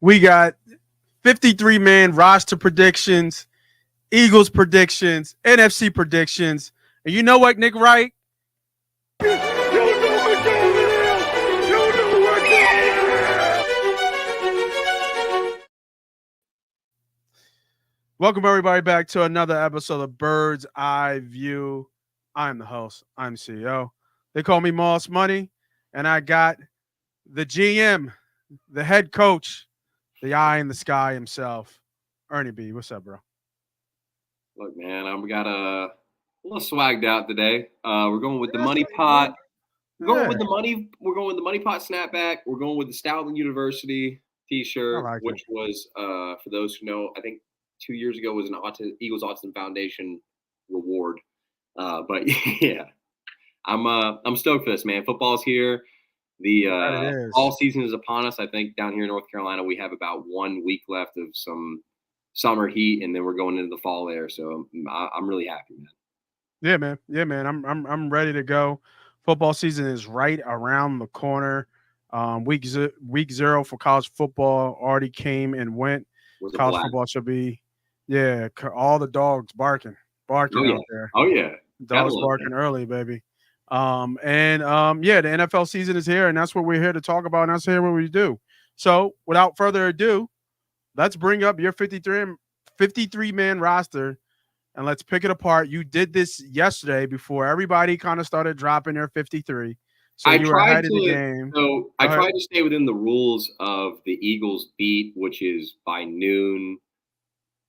We got 53-man roster predictions, Eagles predictions, NFC predictions. And you know what, Nick Wright? Welcome, everybody, back to another episode of Bird's Eye View. I'm the host. I'm CEO. They call me Moss Money, and I got the GM, the head coach, the eye in the sky himself, Ernie B. What's up, bro? Look, man, we got a little swagged out today. We're going with the money pot. We're going with the money. We're going with the money pot snapback. We're going with the Stoutland University T-shirt, which was, for those who know, I think 2 years ago was an Eagles Autism Foundation reward. But yeah, I'm stoked for this, man. Football's here. The fall season is upon us. I think down here in North Carolina, we have about 1 week left of some summer heat, and then we're going into the fall there. So I'm really happy, man. Yeah, man. I'm ready to go. Football season is right around the corner. Week 0 for college football already came and went. College football should be, all the dogs barking out there. Oh yeah, dogs barking early, baby. The NFL season is here, and that's what we're here to talk about, and that's here what we do. So, without further ado, let's bring up your 53-man roster, and let's pick it apart. You did this yesterday before everybody kind of started dropping their 53. So you were ahead of the game. So I tried to stay within the rules of the Eagles beat, which is by noon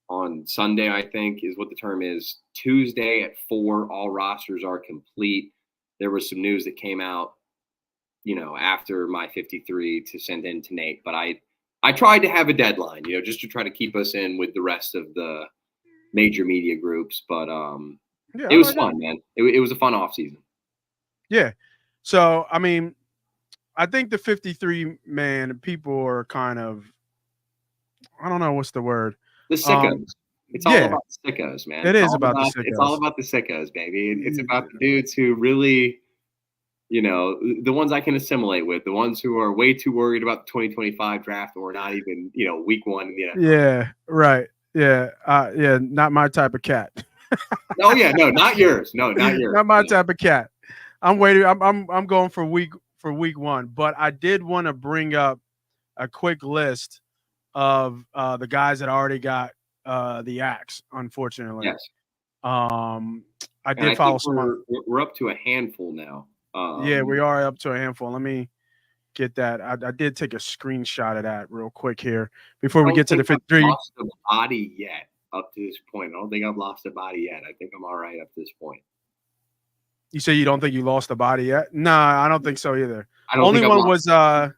on Sunday, I think is what the term is. Tuesday at 4, all rosters are complete. There was some news that came out, after my 53 to send in to Nate, but I tried to have a deadline, just to try to keep us in with the rest of the major media groups. But it was fun, man. It was a fun off season. Yeah. So, I mean, I think the 53-man people are kind of, I don't know what's the word. The sickos. It's all about the sickos, man. It is about the sickos. It's all about the sickos, baby. It's about the dudes who really, the ones I can assimilate with, the ones who are way too worried about the 2025 draft or not even, week 1. Yeah, right. Yeah. Not my type of cat. No, not yours. No, not yours. Not my type of cat. I'm waiting. I'm going for week 1, but I did want to bring up a quick list of the guys that already got the axe. Unfortunately, yes. I did follow some. We're up to a handful now. We are up to a handful. Let me get that. I did take a screenshot of that real quick here before we get to the 53. I've lost a body yet up to this point. I don't think I've lost a body yet. I think I'm all right up to this point. You say you don't think you lost the body yet? Nah, I don't think so either. Only one was the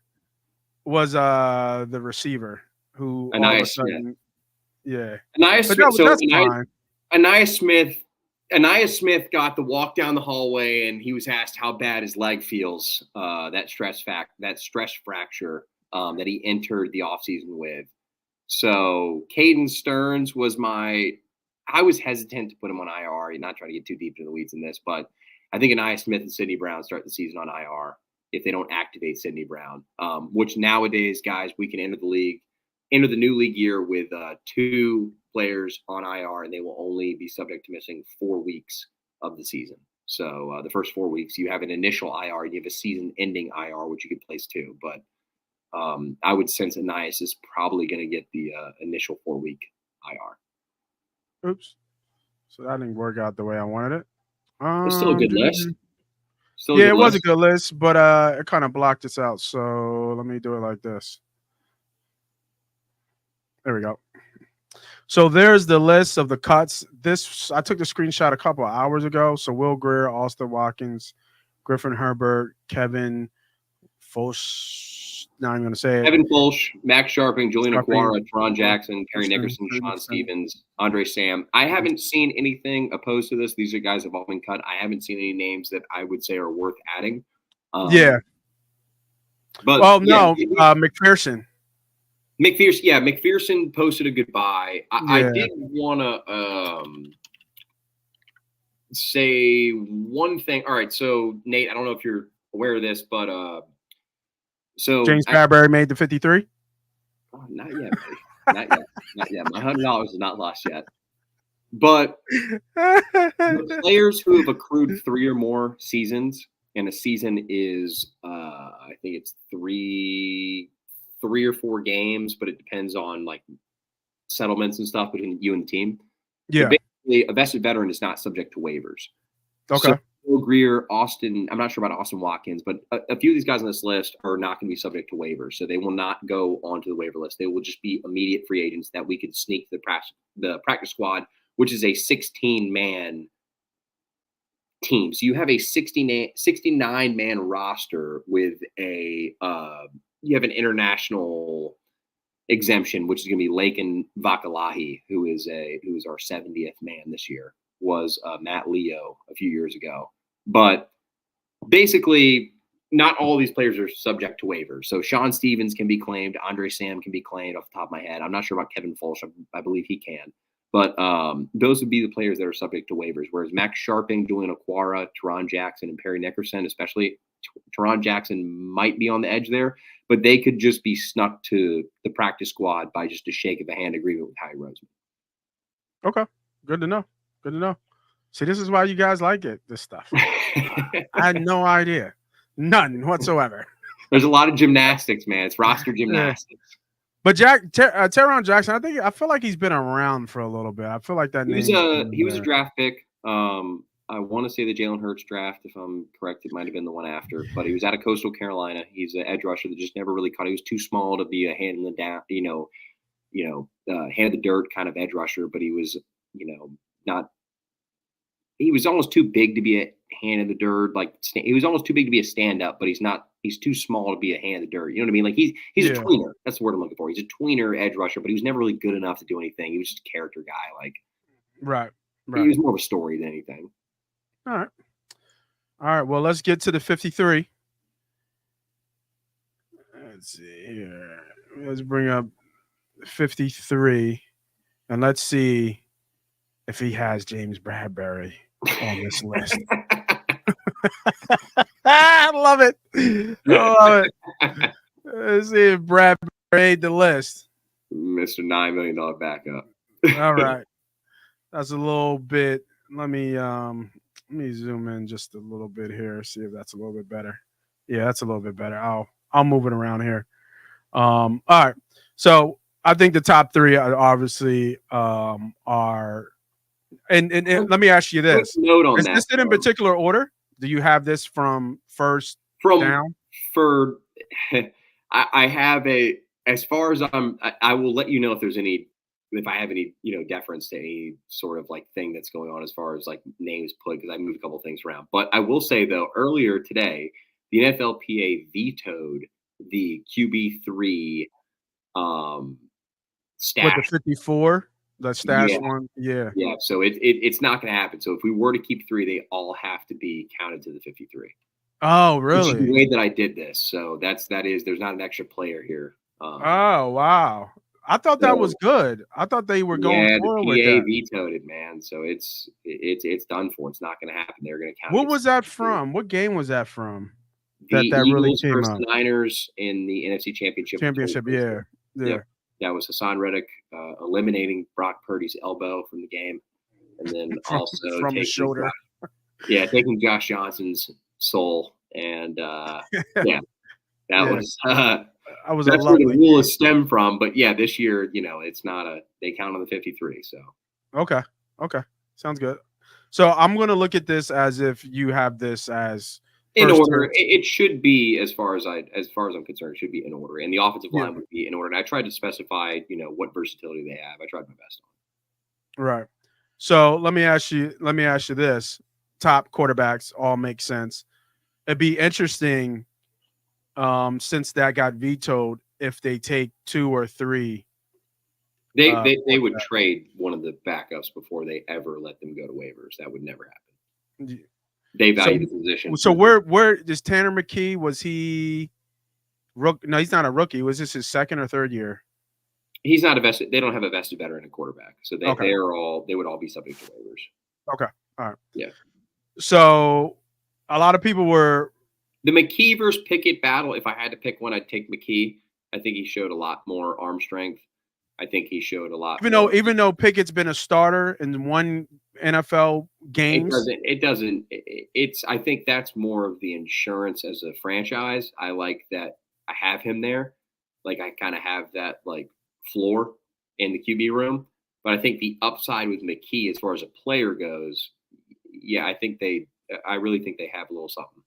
receiver who Anaya Smith. Yeah. Anaya Smith got the walk down the hallway, and he was asked how bad his leg feels. That stress fracture that he entered the offseason with. So Caden Stearns was I was hesitant to put him on IR. Not trying to get too deep into the weeds in this, but I think Anaya Smith and Sidney Brown start the season on IR if they don't activate Sidney Brown, which nowadays, guys, we can enter the new league year with 2 players on IR, and they will only be subject to missing 4 weeks of the season. So the first 4 weeks, you have an initial IR, and you have a season-ending IR, which you can place too. But I would sense Anais is probably going to get the initial 4-week IR. Oops. So that didn't work out the way I wanted it. It's still a good list. It was a good list, but it kind of blocked us out. So let me do it like this. There we go. So there's the list of the cuts. I took the screenshot a couple of hours ago. So Will Greer, Austin Watkins, Griffin Herbert, Kevin Foch. Now I'm going to say Kevin Foch, Max Sharping, Julian Okwara, Teron Jackson, Perry Nickerson, Sean Stevens, Andre Sam. I haven't seen anything opposed to this. These are guys that have all been cut. I haven't seen any names that I would say are worth adding. But McPherson. McPherson posted a goodbye. I did want to say one thing. All right, so Nate, I don't know if you're aware of this, but so James Bradbury made the 53. not yet, buddy. Not yet. Not yet. My $100 is not lost yet. But the players who have accrued 3 or more seasons, and a season is, I think it's three or 4 games, but it depends on like settlements and stuff between you and the team. Yeah. But basically, a vested veteran is not subject to waivers. Okay. So Will Greer, Austin, I'm not sure about Austin Watkins, but a few of these guys on this list are not going to be subject to waivers. So they will not go onto the waiver list. They will just be immediate free agents that we could sneak the practice squad, which is a 16-man team. So you have a 69-man roster with you have an international exemption, which is going to be Lakin Vakalahi, who is our 70th man this year. Was Matt Leo a few years ago. But basically, not all these players are subject to waivers. So Sean Stevens can be claimed. Andre Sam can be claimed off the top of my head. I'm not sure about Kevin Fulch. I believe he can. But those would be the players that are subject to waivers. Whereas Max Sharping, Julian Okwara, Teron Jackson, and Perry Nickerson, especially Teron Jackson might be on the edge there, but they could just be snuck to the practice squad by just a shake of the hand agreement with Howie Roseman. Okay. Good to know. Good to know. See, this is why you guys like it, this stuff. I had no idea. None whatsoever. There's a lot of gymnastics, man. It's roster gymnastics. But Teron Jackson, I feel like he's been around for a little bit. I feel like that he was a draft pick. I want to say the Jalen Hurts draft, if I'm correct. It might have been the one after, but he was out of Coastal Carolina. He's an edge rusher that just never really caught. He was too small to be a hand in the down, hand in the dirt kind of edge rusher, but he was, not. He was almost too big to be a hand in the dirt. Like he was almost too big to be a stand up, but he's not. He's too small to be a hand in the dirt. You know what I mean? Like he's a tweener. That's the word I'm looking for. He's a tweener edge rusher, but he was never really good enough to do anything. He was just a character guy. Like right. He was more of a story than anything. All right. Well, let's get to the 53. Let's see here. Let's bring up 53, and let's see if he has James Bradbury on this list. I love it. Let's see if Bradbury made the list. Mr. $9 million backup. All right. That's a little bit. Let me zoom in just a little bit here, see if that's a little bit better. Yeah, that's a little bit better. I'll move it around here. All right. So I think the top 3 are obviously are. And let me ask you this: is this in particular order? Do you have this from first down? I have as far as I will let you know if I have any deference to any sort of like thing that's going on as far as like names put, because I moved a couple things around. But I will say though, earlier today, the NFLPA vetoed the QB3 stash. With the 54. The stash one, yeah. So it's not going to happen. So if we were to keep 3, they all have to be counted to the 53. Oh, really? Which is the way that I did this. So there's not an extra player here. Oh, wow! I thought that was good. I thought they were going forward with that. The PA vetoed it, man. So it's done for. It's not going to happen. They're going to count. What was that from? What game was that from? The that Eagles really came versus up. the Niners in the NFC Championship. Yeah. That was Hassan Reddick eliminating Brock Purdy's elbow from the game, and then also from the shoulder. Taking Josh Johnson's soul, and was that's where the rule is stemmed from. But this year, it's not they count on the 53. So okay, sounds good. So I'm going to look at this as if you have this as in order. It should be as far as I'm concerned, it should be in order, and the offensive line would be in order. And I tried to specify, what versatility they have. I tried my best on. Right. So let me ask you this: top quarterbacks all make sense. It'd be interesting, since that got vetoed, if they take 2 or 3. They would trade one of the backups before they ever let them go to waivers. That would never happen. They value the position. So where is Tanner McKee? Was he No, he's not a rookie. Was this his second or third year? He's not a vested. They don't have a vested veteran at quarterback, so they would all be subject to waivers. Okay, all right. Yeah. So a lot of people were the McKee versus Pickett battle. If I had to pick one, I'd take McKee. I think he showed a lot more arm strength. I think he showed a lot Even though more. even though Pickett's been a starter in one NFL It games. doesn't. It doesn't. It's. I think that's more of the insurance as a franchise. I like that I have him there. Like I kind of have that like floor in the QB room. But I think the upside with McKee, as far as a player goes, yeah, I think they. I really think they have a little something.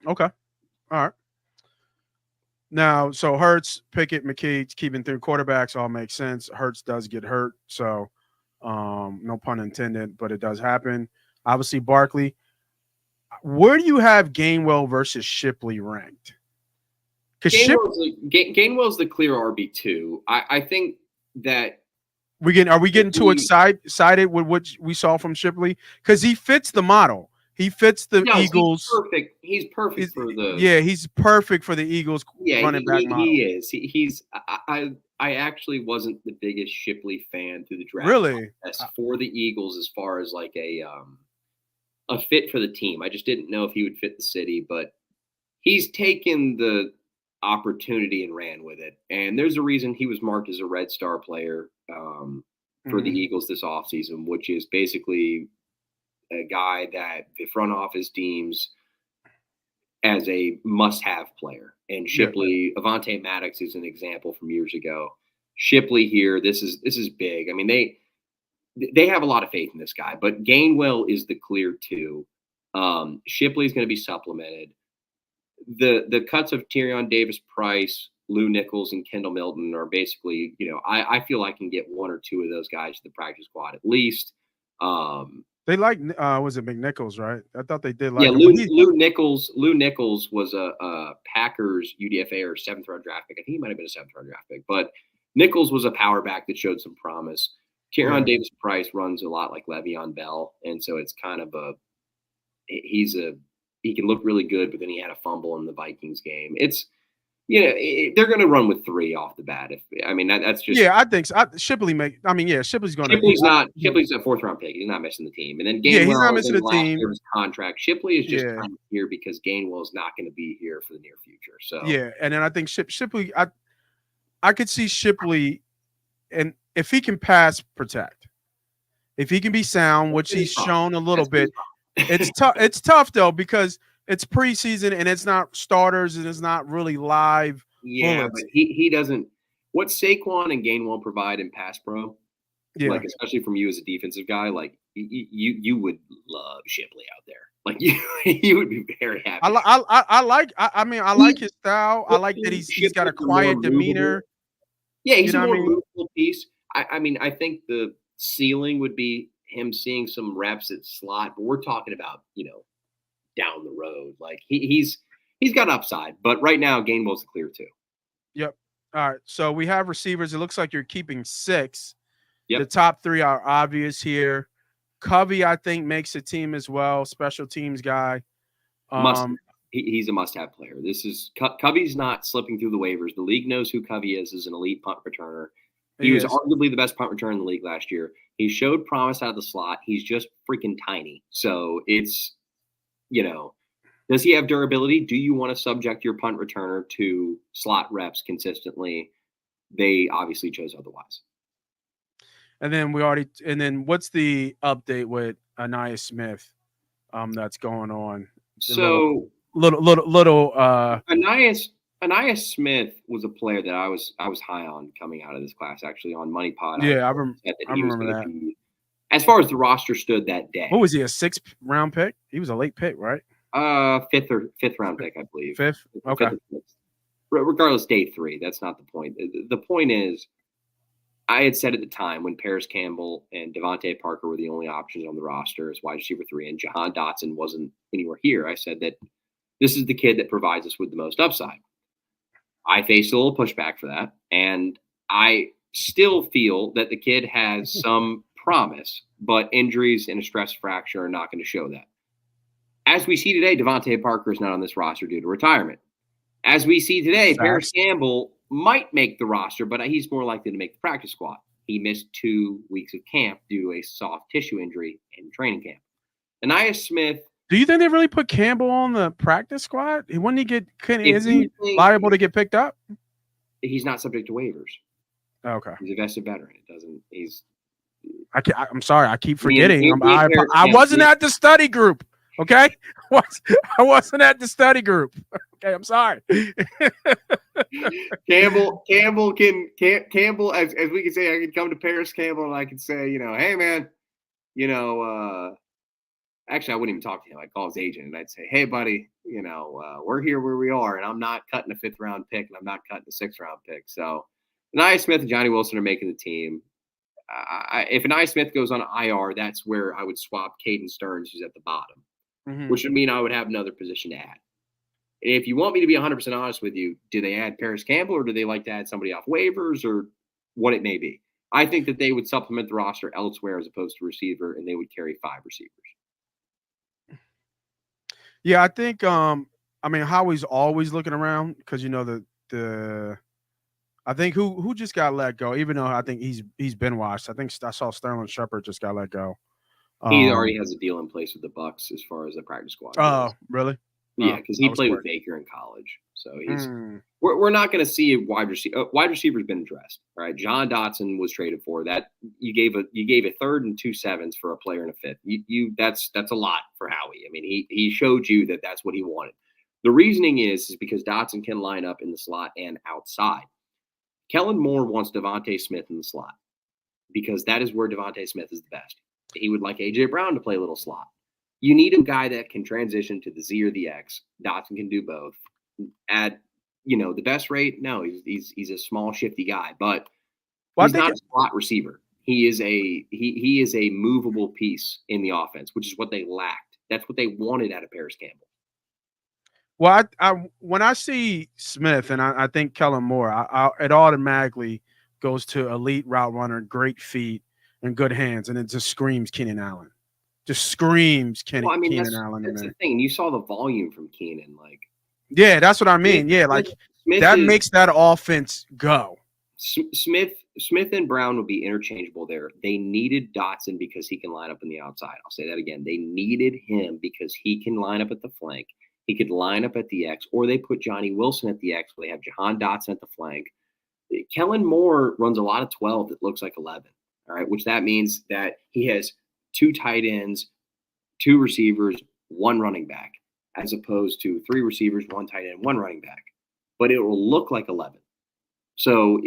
Okay. All right. Now, so Hurts, Pickett, McKee, keeping through quarterbacks all makes sense. Hurts does get hurt, so no pun intended, but it does happen. Obviously, Barkley. Where do you have Gainwell versus Shipley ranked? Because Gainwell's the clear RB2. I think that are we getting too excited with what we saw from Shipley? Because he fits the model. He fits the Eagles. He's perfect for the. Yeah, he's perfect for the Eagles running back model. He is. He's. I actually wasn't the biggest Shipley fan through the draft. Really? For the Eagles, as far as like a fit for the team, I just didn't know if he would fit the city. But he's taken the opportunity and ran with it. And there's a reason he was marked as a Red Star player for the Eagles this offseason, which is basically a guy that the front office deems as a must-have player. And Shipley, Avonte Maddox is an example from years ago. Shipley here, this is big. I mean, they have a lot of faith in this guy, but Gainwell is the clear 2. Shipley is going to be supplemented. The cuts of Tyrion Davis-Price, Lou Nichols, and Kendall Milton are basically, I feel I can get 1 or 2 of those guys to the practice squad at least. They like was it McNichols, right? I thought they did like Lou Nichols was a Packers UDFA or 7th round draft pick. I think he might have been a 7th round draft pick, but Nichols was a power back that showed some promise. Tyrion Davis-Price runs a lot like Le'Veon Bell, and so it's kind of he can look really good, but then he had a fumble in the Vikings game. It's they're going to run with 3 off the bat. That's just I think so. Shipley's going to. Shipley's a 4th round pick. He's not missing the team, and then Gainwell he's not missing the team. His contract. Shipley is just kind of here because Gainwell is not going to be here for the near future. So and then I think Shipley. I could see Shipley, and if he can pass protect, if he can be sound, which he's shown a little bit, it's tough. It's tough though because it's preseason and it's not starters and it's not really live. Yeah, bullets. But he doesn't. What Saquon and Gainwell provide in pass pro, like especially from you as a defensive guy, like you would love Shipley out there. Like you would be very happy. I like his style. I like that he's got a quiet demeanor. Yeah, he's a more movable piece. I think the ceiling would be him seeing some reps at slot, but we're talking about down the road. Like he's got upside, but right now Gainwell's the clear 2. Yep. All right. So we have receivers. It looks like you're keeping 6. Yep. The top 3 are obvious here. Covey, I think, makes a team as well. Special teams guy. He's a must-have player. This is Covey's not slipping through the waivers. The league knows who Covey is an elite punt returner. He was arguably the best punt returner in the league last year. He showed promise out of the slot. He's just freaking tiny. So it's, does he have durability? Do you want to subject your punt returner to slot reps consistently? They obviously chose otherwise. And then what's the update with Anaya Smith that's going on? So Anaya Smith was a player that I was high on coming out of this class, actually on Money Pod. Yeah, I remember that. As far as the roster stood that day. What was he, a 6th round pick? He was a late pick, right? 5th round pick, I believe. 5th? Okay. Regardless, day 3. That's not the point. The point is, I had said at the time when Paris Campbell and Devontae Parker were the only options on the roster as wide receiver 3 and Jahan Dotson wasn't anywhere here, I said that this is the kid that provides us with the most upside. I faced a little pushback for that, and I still feel that the kid has some promise, but injuries and a stress fracture are not going to show that. As we see today, Devontae Parker is not on this roster due to retirement. As we see today, Paris Campbell might make the roster, but he's more likely to make the practice squad. He missed 2 weeks of camp due to a soft tissue injury in training camp. Anaya Smith. Do you think they really put Campbell on the practice squad? Isn't he liable to get picked up? He's not subject to waivers. Okay. He's a vested veteran. It doesn't. I'm sorry. I keep Me and forgetting. Paris I Campbell- wasn't at the study group. Okay. I wasn't at the study group. Okay. I'm sorry. Campbell, as we can say, I can come to Paris Campbell and I can say, hey man, actually I wouldn't even talk to him. I'd call his agent and I'd say, hey buddy, we're here where we are, and I'm not cutting a 5th round pick and I'm not cutting a 6th round pick. So Anaya Smith and Johnny Wilson are making the team. If Anaya Smith goes on IR, that's where I would swap Caden Stearns, who's at the bottom, which would mean I would have another position to add. And if you want me to be 100% honest with you, do they add Paris Campbell, or do they like to add somebody off waivers, or what it may be? I think that they would supplement the roster elsewhere as opposed to receiver, and they would carry 5 receivers. Yeah, I think Howie's always looking around because the I think who just got let go, even though I think he's been washed. I think I saw Sterling Shepard just got let go. He already has a deal in place with the Bucs as far as the practice squad goes. Oh, really? Yeah, because he played with Baker in college, so he's. We're not going to see a wide receiver. Wide receiver's been addressed, right? John Dotson was traded for that. You gave a 3rd and 2 7s for a player and a 5th. That's a lot for Howie. I mean, he showed you that that's what he wanted. The reasoning is because Dotson can line up in the slot and outside. Kellen Moore wants Devontae Smith in the slot because that is where Devontae Smith is the best. He would like A.J. Brown to play a little slot. You need a guy that can transition to the Z or the X. Dotson can do both. At the best rate, no, he's a small, shifty guy, but he's not a slot receiver. He is a movable piece in the offense, which is what they lacked. That's what they wanted out of Paris Campbell. Well, when I see Smith and I think Kellen Moore, it automatically goes to elite route runner, great feet, and good hands, and it just screams Keenan Allen. Just screams Keenan Allen. That's the thing. You saw the volume from Keenan, yeah, that's what I mean. Smith that makes that offense go. Smith and Brown would be interchangeable there. They needed Dotson because he can line up on the outside. I'll say that again. They needed him because he can line up at the flank. He could line up at the X, or they put Johnny Wilson at the X where they have Jahan Dotson at the flank. Kellen Moore runs a lot of 12 that looks like 11, all right, which that means that he has 2 tight ends, 2 receivers, 1 running back, as opposed to 3 receivers, 1 tight end, 1 running back. But it will look like 11. So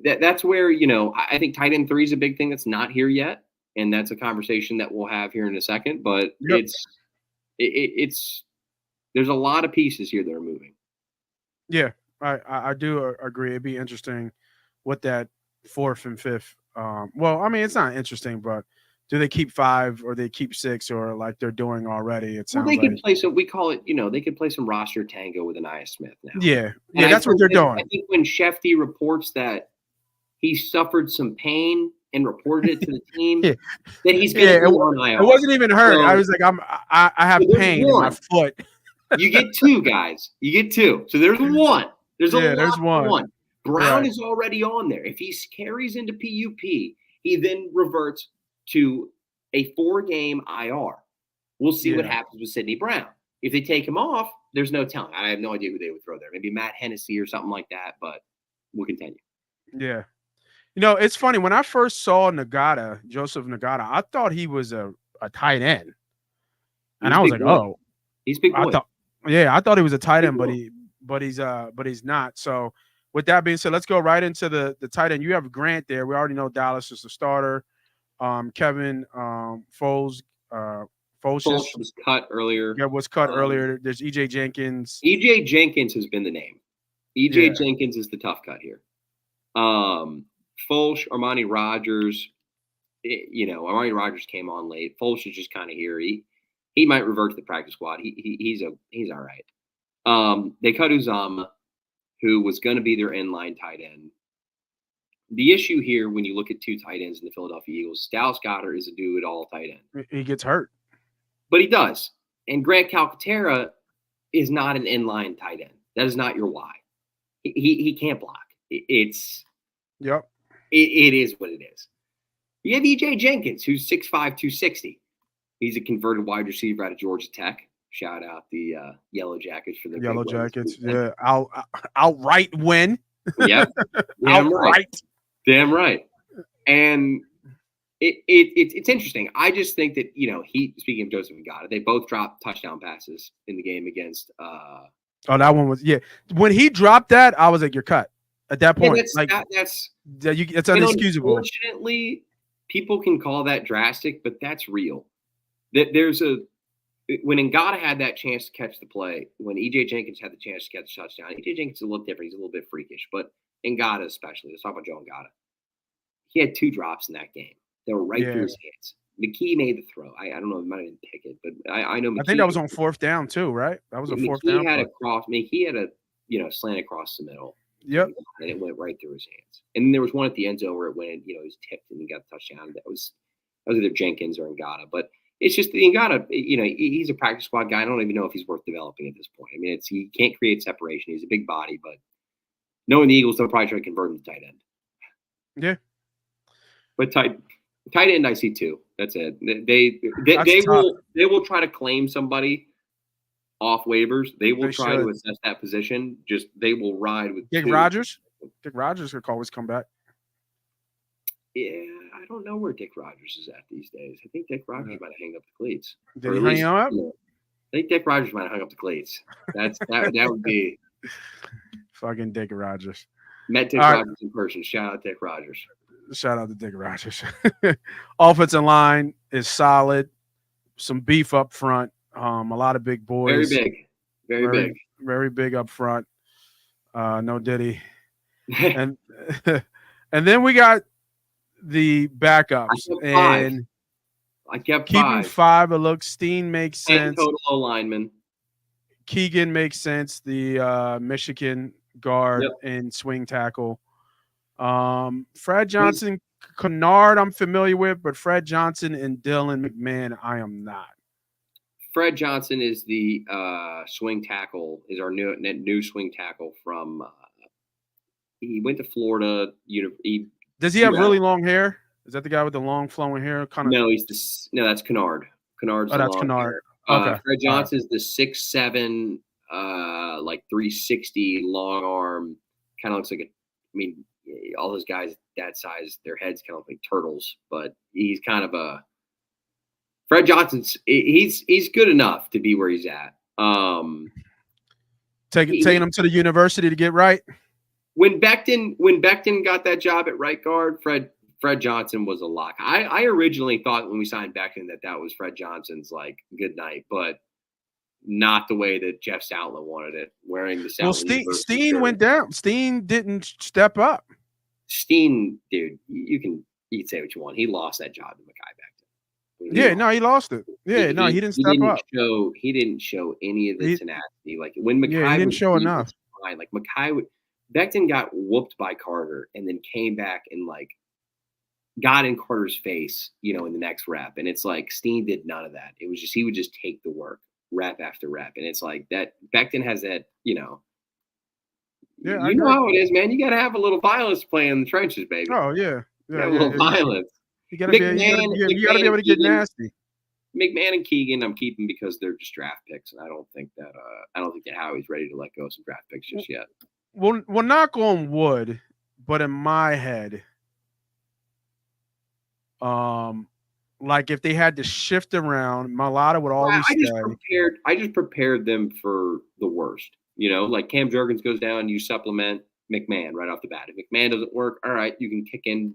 that's where, I think tight end 3 is a big thing that's not here yet. And that's a conversation that we'll have here in a second. But it's there's a lot of pieces here that are moving. Yeah, I do agree. It'd be interesting what that 4th and 5th. It's not interesting, but do they keep 5 or they keep 6 or like they're doing already? It sounds they could play some. We call it, they could play some roster tango with Anaya Smith now. Yeah, that's what they're doing. I think when Shefty reports that he suffered some pain and reported it to the team, that he's going to go on IR. It wasn't even hurt. I was like, I have pain in my foot. You get 2 guys. You get 2. So there's 1. There's one. Brown is already on there. If he carries into PUP, he then reverts to a 4-game IR. We'll see what happens with Sidney Brown. If they take him off, there's no telling. I have no idea who they would throw there. Maybe Matt Hennessy or something like that, but we'll continue. Yeah. It's funny. When I first saw Joseph Nagata, I thought he was a tight end. And I was like, oh. He's big boy. I thought he was a tight end, but he's not. So with that being said, let's go right into the tight end. You have Grant there. We already know Dallas is the starter. Kevin Foles was cut earlier. Yeah, was cut earlier. There's EJ Jenkins. EJ Jenkins has been the name. EJ Jenkins is the tough cut here. Foles, Armani Rogers. Armani Rogers came on late. Foles is just kind of here. He might revert to the practice squad. He's all right. They cut Uzama, who was going to be their inline tight end. The issue here, when you look at 2 tight ends in the Philadelphia Eagles, Dallas Goedert is a do-it-all tight end. He gets hurt. But he does. And Grant Calcaterra is not an inline tight end. That is not your why. He can't block. It is what it is. You have EJ Jenkins, who's 6'5", 260. He's a converted wide receiver out of Georgia Tech. Shout out the Yellow Jackets for their Yellow big win. Jackets. Yeah. Outright win. Yep. Damn right. Damn right. And it's interesting. I just think that, speaking of Joseph and Ngata, they both dropped touchdown passes in the game against Oh, that one was when he dropped that, I was like, you're cut at that point. That's it's unexcusable. Unfortunately, people can call that drastic, but that's real. When Ngata had that chance to catch the play, when E.J. Jenkins had the chance to catch the touchdown, E.J. Jenkins is a little different. He's a little bit freakish, but Ngata especially. Let's talk about Joe Ngata. He had 2 drops in that game. They were right through his hands. McKee made the throw. I don't know if he might have been Pickett, but I know McKee. I think that was on 4th down too, right? That was a 4th down. McKee had a slant across the middle. Yep. And it went right through his hands. And then there was one at the end zone where it went, he was tipped and he got the touchdown. That was either Jenkins or Ngata. But it's just Ngata, he's a practice squad guy. I don't even know if he's worth developing at this point. I mean, he can't create separation. He's a big body, but knowing the Eagles, they'll probably try to convert him to tight end. Yeah. But tight end, I see 2. That's it. They will try to claim somebody off waivers. They will try to assess that position. They will ride with Dick Rogers. Dick Rogers could always come back. Yeah, I don't know where Dick Rogers is at these days. I think Dick Rogers might have hung up the cleats. Did he hang up? I think Dick Rogers might have hung up the cleats. That would be fucking Dick Rogers. Met Dick Rogers in person. Shout out Dick Rogers. Shout out to Dick Rogers. Offensive line is solid. Some beef up front. A lot of big boys. Very big up front. No Diddy. and then we got the backups. I kept keeping 5. It looks Steen makes sense. Total lineman. Keegan makes sense. The Michigan guard and swing tackle. Fred Johnson, Kennard, I'm familiar with, but Fred Johnson and Dylan McMahon, I am not. Fred Johnson is the swing tackle. Is our new swing tackle from. He went to Florida. Does he have really long hair? Is that the guy with the long flowing hair? No, that's Kennard. Kennard's that's Kennard. Okay. Fred Johnson is the 6'7", like 360 long arm. Kind of looks like all those guys that size, their heads kind of look like turtles, but he's kind of Fred Johnson's. He's good enough to be where he's at. Taking him to the university to get right. When Becton got that job at right guard, Fred Johnson was a lock. I originally thought when we signed Becton that was Fred Johnson's like good night, but not the way that Jeff Stoutland wanted it. Wearing the Stoutland Steen went down. Steen didn't step up. Steen, dude, you can say what you want. He lost that job to Mekhi Becton. He lost it. Yeah, he didn't step up. He didn't show any of the tenacity. Like when Mekhi, he didn't show enough. Fine. Like Becton got whooped by Carter and then came back and like got in Carter's face, in the next rep. And it's like Steen did none of that. It was just he would just take the work rep after rep. And it's like that Becton has that, Yeah, you know how it is, man. You got to have a little violence playing in the trenches, baby. Oh yeah, a little violence. You got to be able to get nasty. McMahon and Keegan, I'm keeping because they're just draft picks, and I don't think that Howie's ready to let go of some draft picks just yet. Well, knock on wood, but in my head, like if they had to shift around, Mailata would always I just prepared them for the worst. Like Cam Jurgens goes down, you supplement McMahon right off the bat. If McMahon doesn't work, all right, you can kick in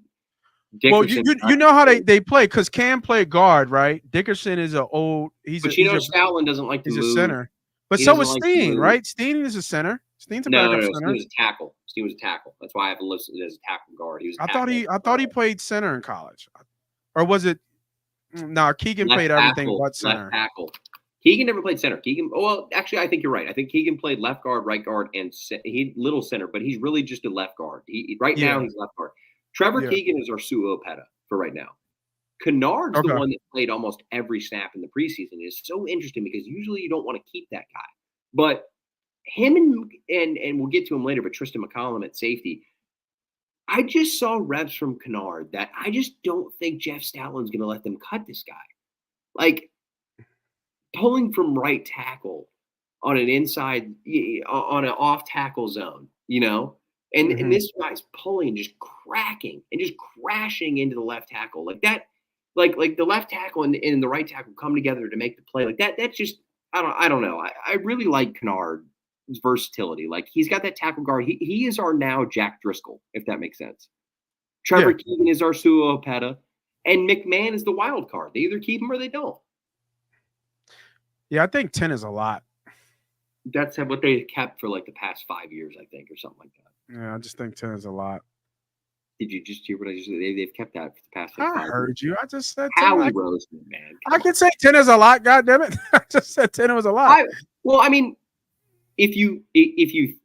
Dickerson. Well, you know how they play because Cam played guard, right? Dickerson is Stoutland doesn't like to move. He's a center. But so is Steen, right? Steen is a center. Steen's a backup center. Steen was a tackle. Steen was a tackle. That's why I have him listed as a tackle guard. I thought he played center in college. Or was it? No, Keegan played everything but center. Left tackle. Keegan never played center. Actually, I think you're right. I think Keegan played left guard, right guard, and little center, but he's really just a left guard. Now he's left guard. Trevor Keegan is our Suo Opeta for right now. Kennard's the one that played almost every snap in the preseason. It's so interesting because usually you don't want to keep that guy. But him and we'll get to him later, but Tristan McCollum at safety, I just saw reps from Kennard that I just don't think Jeff Stoutland's going to let them cut this guy. Like, pulling from right tackle on an inside, on an off tackle zone, and this guy's pulling, just cracking and just crashing into the left tackle like that. Like the left tackle and the right tackle come together to make the play like that. That's just, I don't know. I really like Kennard's versatility. Like, he's got that tackle guard. He is our now Jack Driscoll, if that makes sense. Trevor Keegan is our Sua Opeta, and McMahon is the wild card. They either keep him or they don't. Yeah, I think 10 is a lot. That's what they kept for like the past 5 years, I think, or something like that. Yeah, I just think 10 is a lot. Did you just hear what I just said? They've kept that for the past. I heard you. I just said 10. Howie Roseman, man. I can say 10 is a lot. God damn it! I just said 10 was a lot. Well, I mean, if you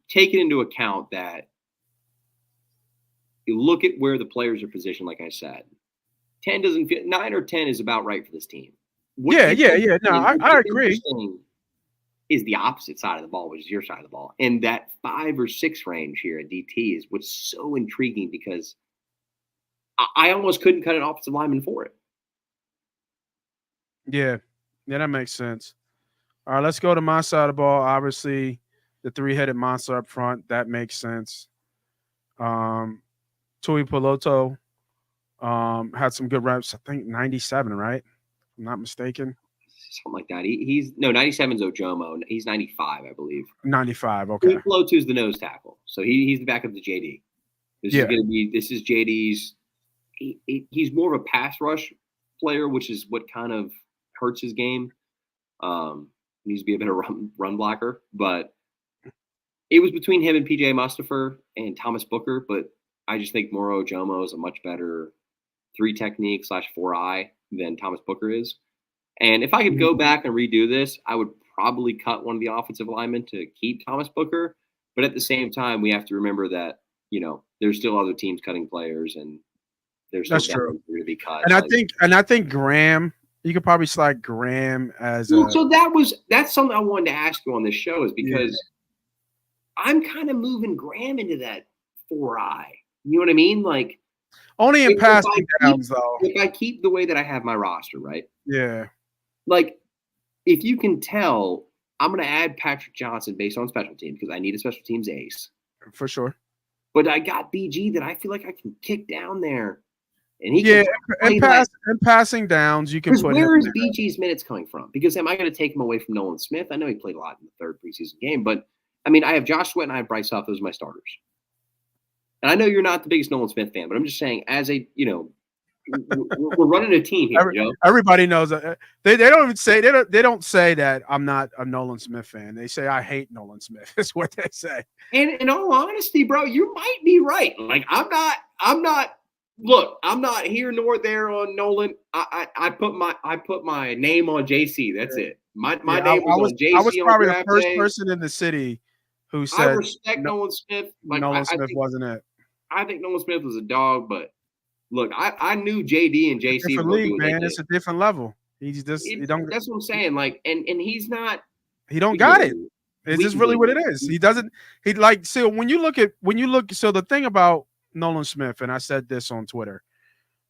take it into account that you look at where the players are positioned, like I said, 10 doesn't fit. 9 or 10 is about right for this team. No, I agree. Is the opposite side of the ball, which is your side of the ball, and that 5 or 6 range here at DT is what's so intriguing, because I almost couldn't cut an offensive lineman for it. Yeah, that makes sense. All right, let's go to my side of the ball. Obviously, the 3-headed monster up front, that makes sense. Tui Peloto had some good reps. I think 97, right? If I'm not mistaken. Something like that. He's 97's Ojomo. He's 95, I believe. 95, okay. Peloto's the nose tackle, so he's the backup to JD. This is JD's. He's more of a pass rush player, which is what kind of hurts his game. He needs to be a better run blocker, but it was between him and PJ Mustipher and Thomas Booker. But I just think Moro Ojomo is a much better 3 technique / 4 eye than Thomas Booker is. And if I could go back and redo this, I would probably cut one of the offensive linemen to keep Thomas Booker. But at the same time, we have to remember that, there's still other teams cutting players, and there's still true to be cut. And I think Graham, you could probably slide Graham as so that's something I wanted to ask you on this show, is because I'm kind of moving Graham into that 4 eye. You know what I mean? Like, only in passing downs, though. If I keep the way that I have my roster, right? Yeah. Like, if you can tell, I'm going to add Patrick Johnson based on special teams, because I need a special teams ace. For sure. But I got BG that I feel like I can kick down there. And passing downs, you can put. Where is BG's minutes coming from? Because am I going to take him away from Nolan Smith? I know he played a lot in the 3rd preseason game, but I mean, I have Josh Sweat and I have Bryce Huff. Those are my starters. And I know you're not the biggest Nolan Smith fan, but I'm just saying, as a, we're running a team here. Everybody knows that. They don't even say they don't say that I'm not a Nolan Smith fan. They say I hate Nolan Smith. That's what they say. And in all honesty, bro, you might be right. Like, I'm not. Look, I'm not here nor there on Nolan. I put my name on JC. That's it. My name was on JC. I was probably the first person in the city who said I respect Nolan Smith. Like, Nolan Smith wasn't it. I think Nolan Smith was a dog, but look, I knew JD and JC were league, man. It's a different level. He's just that's what I'm saying. Like, and he's not. He don't got it. It's just really what it is. He doesn't. So when you look. So the thing about Nolan Smith, and I said this on Twitter,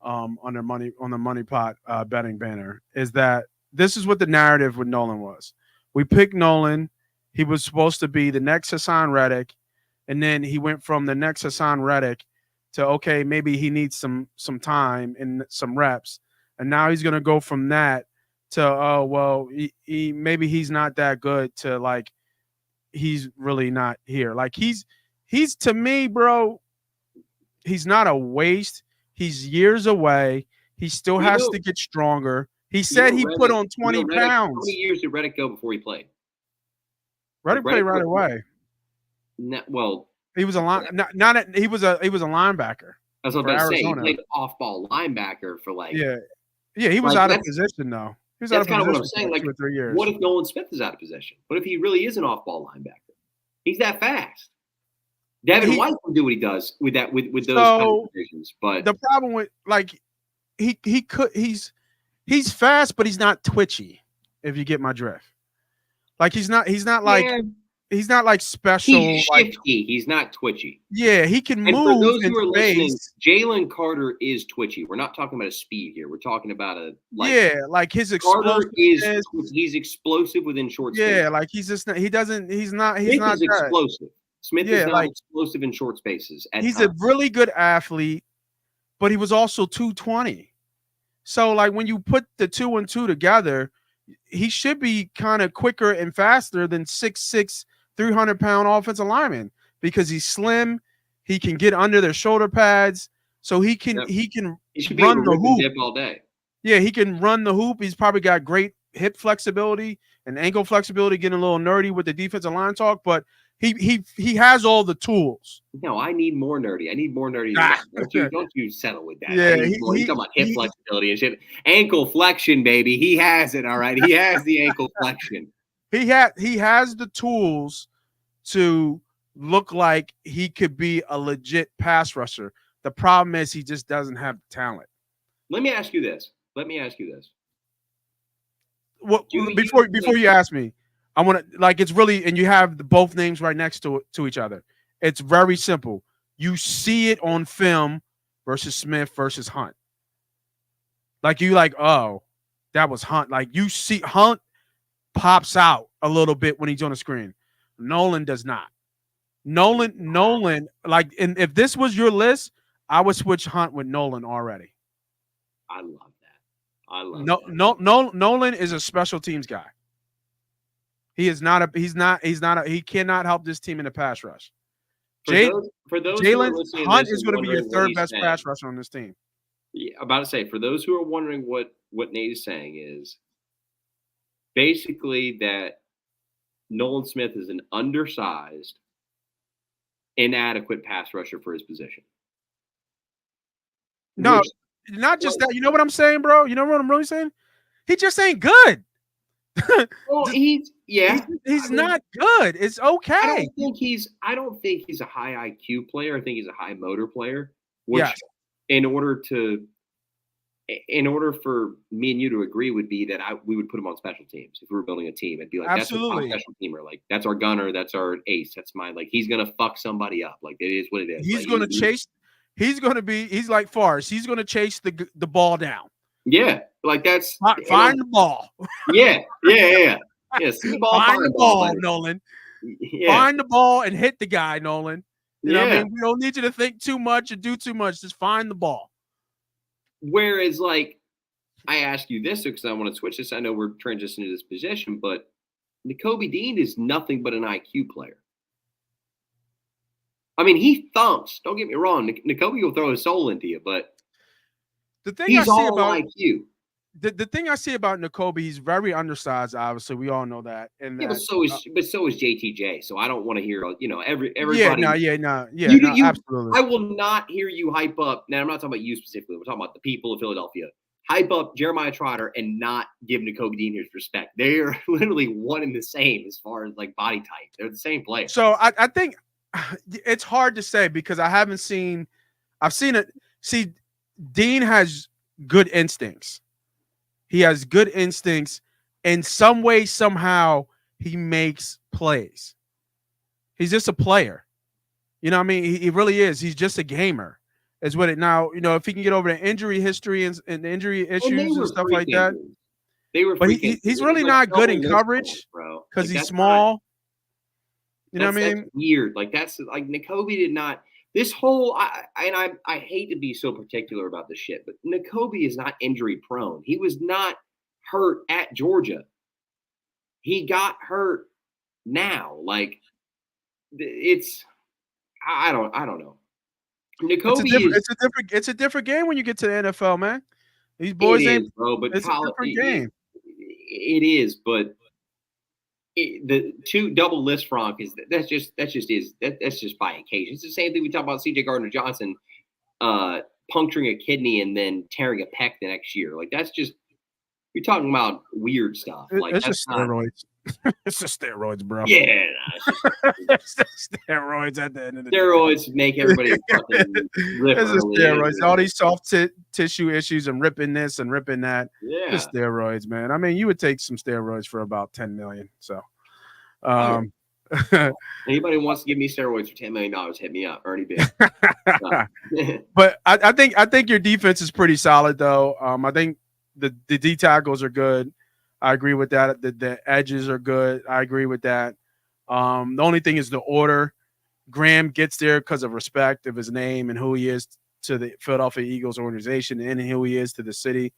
on the money pot betting banner, is that this is what the narrative with Nolan was. We picked Nolan. He was supposed to be the next Hassan Reddick, and then he went from the next Hassan Reddick to, okay, maybe he needs some time and some reps, and now he's gonna go from that to maybe he's not that good to, like, he's really not here. Like, he's to me, bro. He's not a waste. He's years away. He still has to get stronger. He said he put on 20 pounds. How many years did Reddick go before he played? Reddick played right away. He was a he was a linebacker. That's what I'm saying. He played off-ball linebacker for like. Yeah. He was out of position though. He was out of position. That's kind of what I'm saying. Like, 2 or 3 years. What if Nolan Smith is out of position? What if he really is an off-ball linebacker? He's that fast. Devin White can do what he does with that with those kind of positions. But the problem with, like, he's fast, but he's not twitchy. If you get my drift, like, he's not like like special. He's shifty. He's not twitchy. Yeah, he can And move for those in who are listening, space. Jalen Carter is twitchy. We're not talking about a speed here. We're talking about like his Carter is explosiveness. he's explosive within short space. Yeah, like he's just not, he doesn't he's not Smith that. is explosive. Smith is Yeah, not like explosive in short spaces. he's a really good athlete, but he was also 220. So like when you put the 2 and 2 together, he should be kind of quicker and faster than 6'6", 300-pound offensive lineman because he's slim. He can get under their shoulder pads, so he can he should be run able to the rip hoop and dip all day. Yeah, he can run the hoop. He's probably got great hip flexibility and ankle flexibility. Getting a little nerdy with the defensive line talk, but he has all the tools. No, I need more nerdy. I need more nerdy than that. Don't you settle with that. Yeah, he's talking about hip flexibility and shit. Ankle flexion, baby. He has it. All right, he has the ankle flexion. He has the tools to look like he could be a legit pass rusher. The problem is he just doesn't have the talent. Let me ask you this. Well, before you ask me, I want to it's really, and you have both names right next to each other. It's very simple. You see it on film versus Smith versus Hunt. Oh, that was Hunt. Like you see Hunt pops out a little bit when he's on the screen. Nolan does not. Nolan, and if this was your list, I would switch Hunt with Nolan already. I love that. Nolan is a special teams guy. He cannot help this team in the pass rush. For those Jalen Hunt is going to be your third best pass rusher on this team. Yeah, about to say, for those who are wondering what Nate is saying is basically that Nolan Smith is an undersized, inadequate pass rusher for his position. No, not just that. You know what I'm saying, bro? You know what I'm really saying? He just ain't good. Well, he's not good. It's okay. I don't think he's a high IQ player. I think he's a high motor player. Which, in order for me and you to agree, would be that we would put him on special teams if we were building a team. It'd be like absolutely that's a special teamer. Like that's our gunner. That's our ace. That's mine. Like he's gonna fuck somebody up. Like it is what it is. He's gonna chase. He's like Forrest. He's gonna chase the ball down. Yeah, like that's find the ball. Yeah. See the ball. Find the ball, Nolan. Yeah. Find the ball and hit the guy, Nolan. You know what I mean? We don't need you to think too much or do too much. Just find the ball. Whereas, like, I ask you this because I want to switch this. I know we're transitioning to this position, but Nakobe Dean is nothing but an IQ player. I mean, he thumps. Don't get me wrong. Nakobe will throw his soul into you, but the thing he's I see all about IQ. The thing I see about Nakobe, he's very undersized. Obviously, we all know that. And but so is JTJ. So I don't want to hear everybody. Absolutely. I will not hear you hype up. Now I'm not talking about you specifically. We're talking about the people of Philadelphia. Hype up Jeremiah Trotter and not give Nakobe Dean his respect. They are literally one and the same as far as like body type. They're the same player. So I think it's hard to say because I've seen it. See, Dean has good instincts. He has good instincts. In some way, somehow, he makes plays. He's just a player. You know what I mean? He really is. He's just a gamer. Is what it now, if he can get over the injury history and the injury issues and stuff like that. But he's really not good in coverage because he's small. You know what I mean? That's weird. Like that's like Nakobe did not. This whole I hate to be so particular about this shit, but Nakobe is not injury prone. He was not hurt at Georgia. He got hurt now. Like I don't know. Nakobe it's a different game when you get to the NFL, man. These boys ain't bro, but it's a different game. It is, but the two double list franc that's just by occasion. It's the same thing we talk about CJ Gardner-Johnson puncturing a kidney and then tearing a pec the next year. Like that's just you're talking about weird stuff. Like it's just steroids. It's just steroids, bro. Yeah, it's just steroids at the end of the steroids day. Make everybody fucking rip. It's just steroids. All these soft tissue issues and ripping this and ripping that. Yeah, just steroids, man. I mean, you would take some steroids for about $10 million. So, Anybody who wants to give me steroids for $10 million, hit me up. Already bid. But I think your defense is pretty solid though. I think the D tackles are good. I agree with that. The edges are good. I agree with that. The only thing is the order. Graham gets there because of respect of his name and who he is to the Philadelphia Eagles organization and who he is to the city.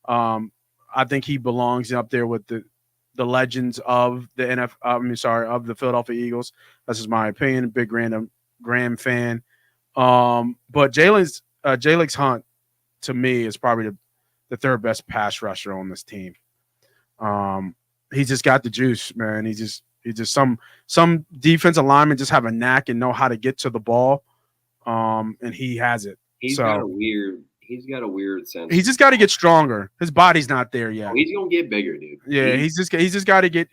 I think he belongs up there with the legends of the of the Philadelphia Eagles. That's just my opinion. Big Graham fan. But Jalen Hunt to me is probably the third best pass rusher on this team. He's just got the juice, man. He just some defensive linemen just have a knack and know how to get to the ball. And he has it. He's got a weird sense. He's just got to get stronger. His body's not there yet. Oh, he's gonna get bigger, dude. Yeah, he's just got to get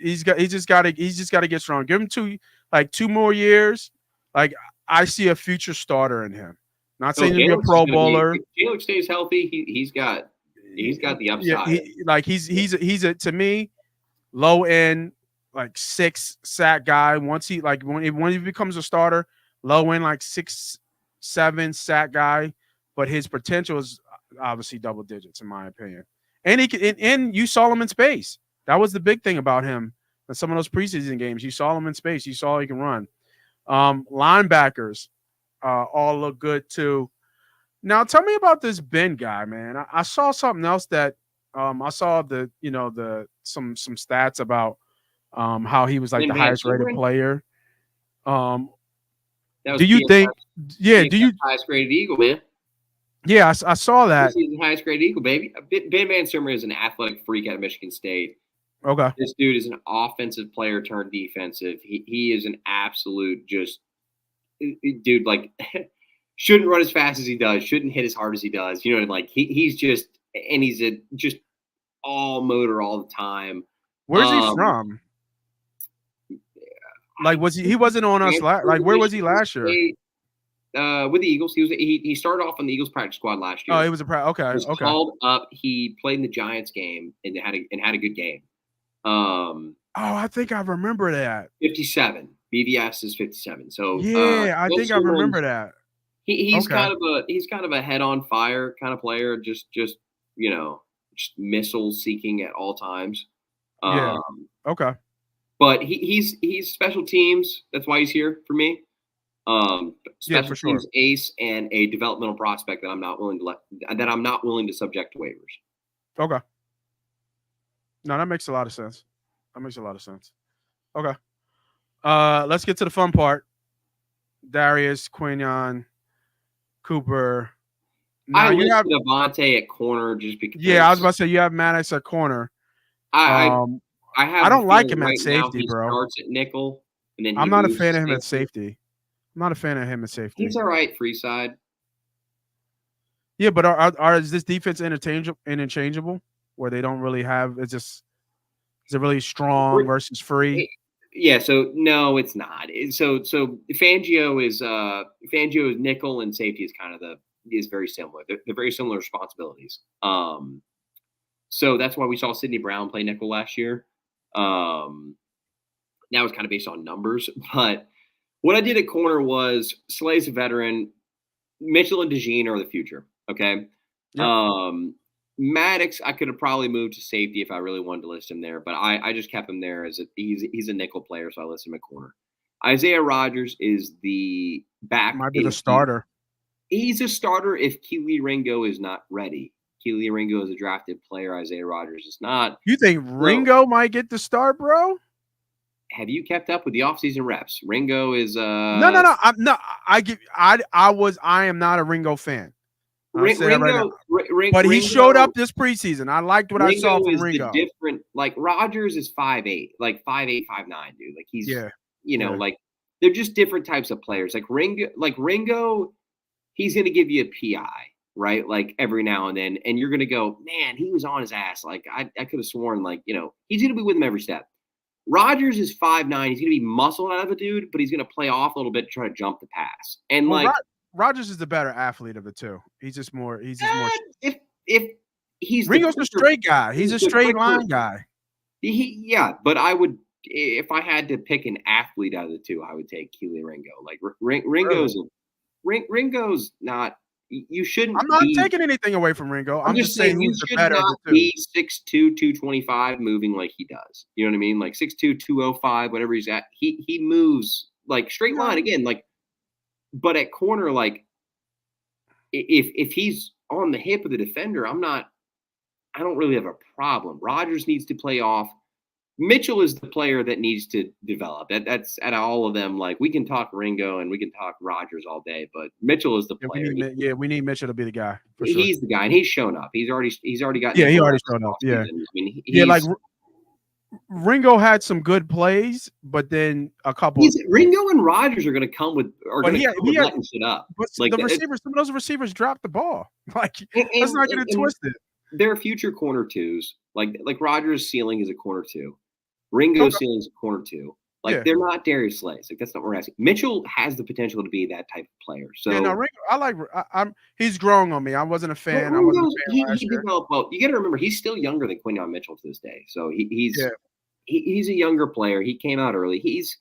strong. Give him two more years. Like I see a future starter in him. Not saying he'll be a Pro Bowler. If Jalen stays healthy, he's got the upside. Yeah, he's a to me low end like 6 sack guy. Once he when he becomes a starter, low end like 6, 7 sack guy. But his potential is obviously double digits, in my opinion. And he can, and you saw him in space. That was the big thing about him. In some of those preseason games, you saw him in space. You saw he can run. Linebackers all look good too. Now, tell me about this Ben guy, man. I saw something else that I saw some stats about how he was like the highest rated player. Do you think? Yeah. Do you highest rated Eagle, man? Yeah, I saw that. He's the highest grade Eagle, baby. Ben Van Summer is an athletic freak out of Michigan State. Okay. This dude is an offensive player turned defensive. He is an absolute dude, like shouldn't run as fast as he does, shouldn't hit as hard as he does. You know, like he's just all motor all the time. Where's he from? Like he wasn't on us like where was he last year? With the Eagles, he started off on the Eagles practice squad last year. Oh, he was okay. He was called up. He played in the Giants game and had a good game. I think I remember that. 57. BVS is 57. So yeah, I think I remember that. He's kind of a head on fire kind of player. Just missile seeking at all times. Yeah. Okay. But he's special teams. That's why he's here for me. Special teams ace and a developmental prospect that I'm not willing to subject to waivers. Okay. No, that makes a lot of sense. Okay. Let's get to the fun part. Darius, Quinion, Cooper. Now, I have Devontae at corner just because. Yeah, I was about to say you have Maddox at corner. I don't like him at safety, bro. Starts at nickel, and then I'm not a fan of him at safety. He's all right, free side. Yeah, but is this defense interchangeable where they don't really have? Is it really strong versus free? Yeah, so no, it's not. So Fangio is nickel and safety is very similar. They're very similar responsibilities. So that's why we saw Sidney Brown play nickel last year. Now it's kind of based on numbers, but what I did at corner was Slay's a veteran. Mitchell and DeJean are the future. Okay. Yep. Maddox, I could have probably moved to safety if I really wanted to list him there, but I just kept him there as he's a nickel player, so I listed him at corner. Isaiah Rodgers is the back. Might be the starter. He's a starter if Kelee Ringo is not ready. Kelee Ringo is a drafted player. Isaiah Rodgers is not. You think Ringo might get the start, bro? Have you kept up with the offseason reps? Ringo is No. I am not a Ringo fan. But he showed up this preseason. I liked what I saw from Ringo. Different, like Rodgers is 5'8", like 5'8", 5'9", dude. Like he's like they're just different types of players. Like Ringo, he's gonna give you a PI, right? Like every now and then, and you're gonna go, man, he was on his ass. Like I could have sworn, like, he's gonna be with him every step. Rodgers is 5'9". He's gonna be muscled out of a dude, but he's gonna play off a little bit to try to jump the pass. And Rodgers is the better athlete of the two. He's just more. If he's Ringo's a straight guy. He's a straight line guy. But I would if I had to pick an athlete out of the two, I would take Keely Ringo. Like Really? Ringo's not. You shouldn't I'm not be. taking anything away from Ringo. I'm I'm just just saying saying you who's the should better of not the two. be 6'2", 225 moving like he does. You know what I mean? Like 6'2", 205, whatever he's at. He moves like straight line again. Like, but at corner, like if he's on the hip of the defender, I don't really have a problem. Rodgers needs to play off. Mitchell is the player that needs to develop. That's out of all of them. Like we can talk Ringo and we can talk Rodgers all day, but Mitchell is the Yeah, player. we need Mitchell to be the guy for sure. He's the guy, and he's shown up. He's already gotten. Yeah, he already showed up. Yeah, I mean, like Ringo had some good plays, but then a couple. Ringo and Rodgers are going to come with letting shit up. But like the receivers, some of those receivers dropped the ball. Like let's not get it twisted. They're future corner twos. Like Rodgers' ceiling is a corner two. Ringo's ceiling is a corner two. Like they're not Darius Slays. Like that's not what we're asking. Mitchell has the potential to be that type of player. So Ringo, he's growing on me. I wasn't a fan. He developed well. You got to remember he's still younger than Quinyon Mitchell to this day. So he's a younger player. He came out early. He's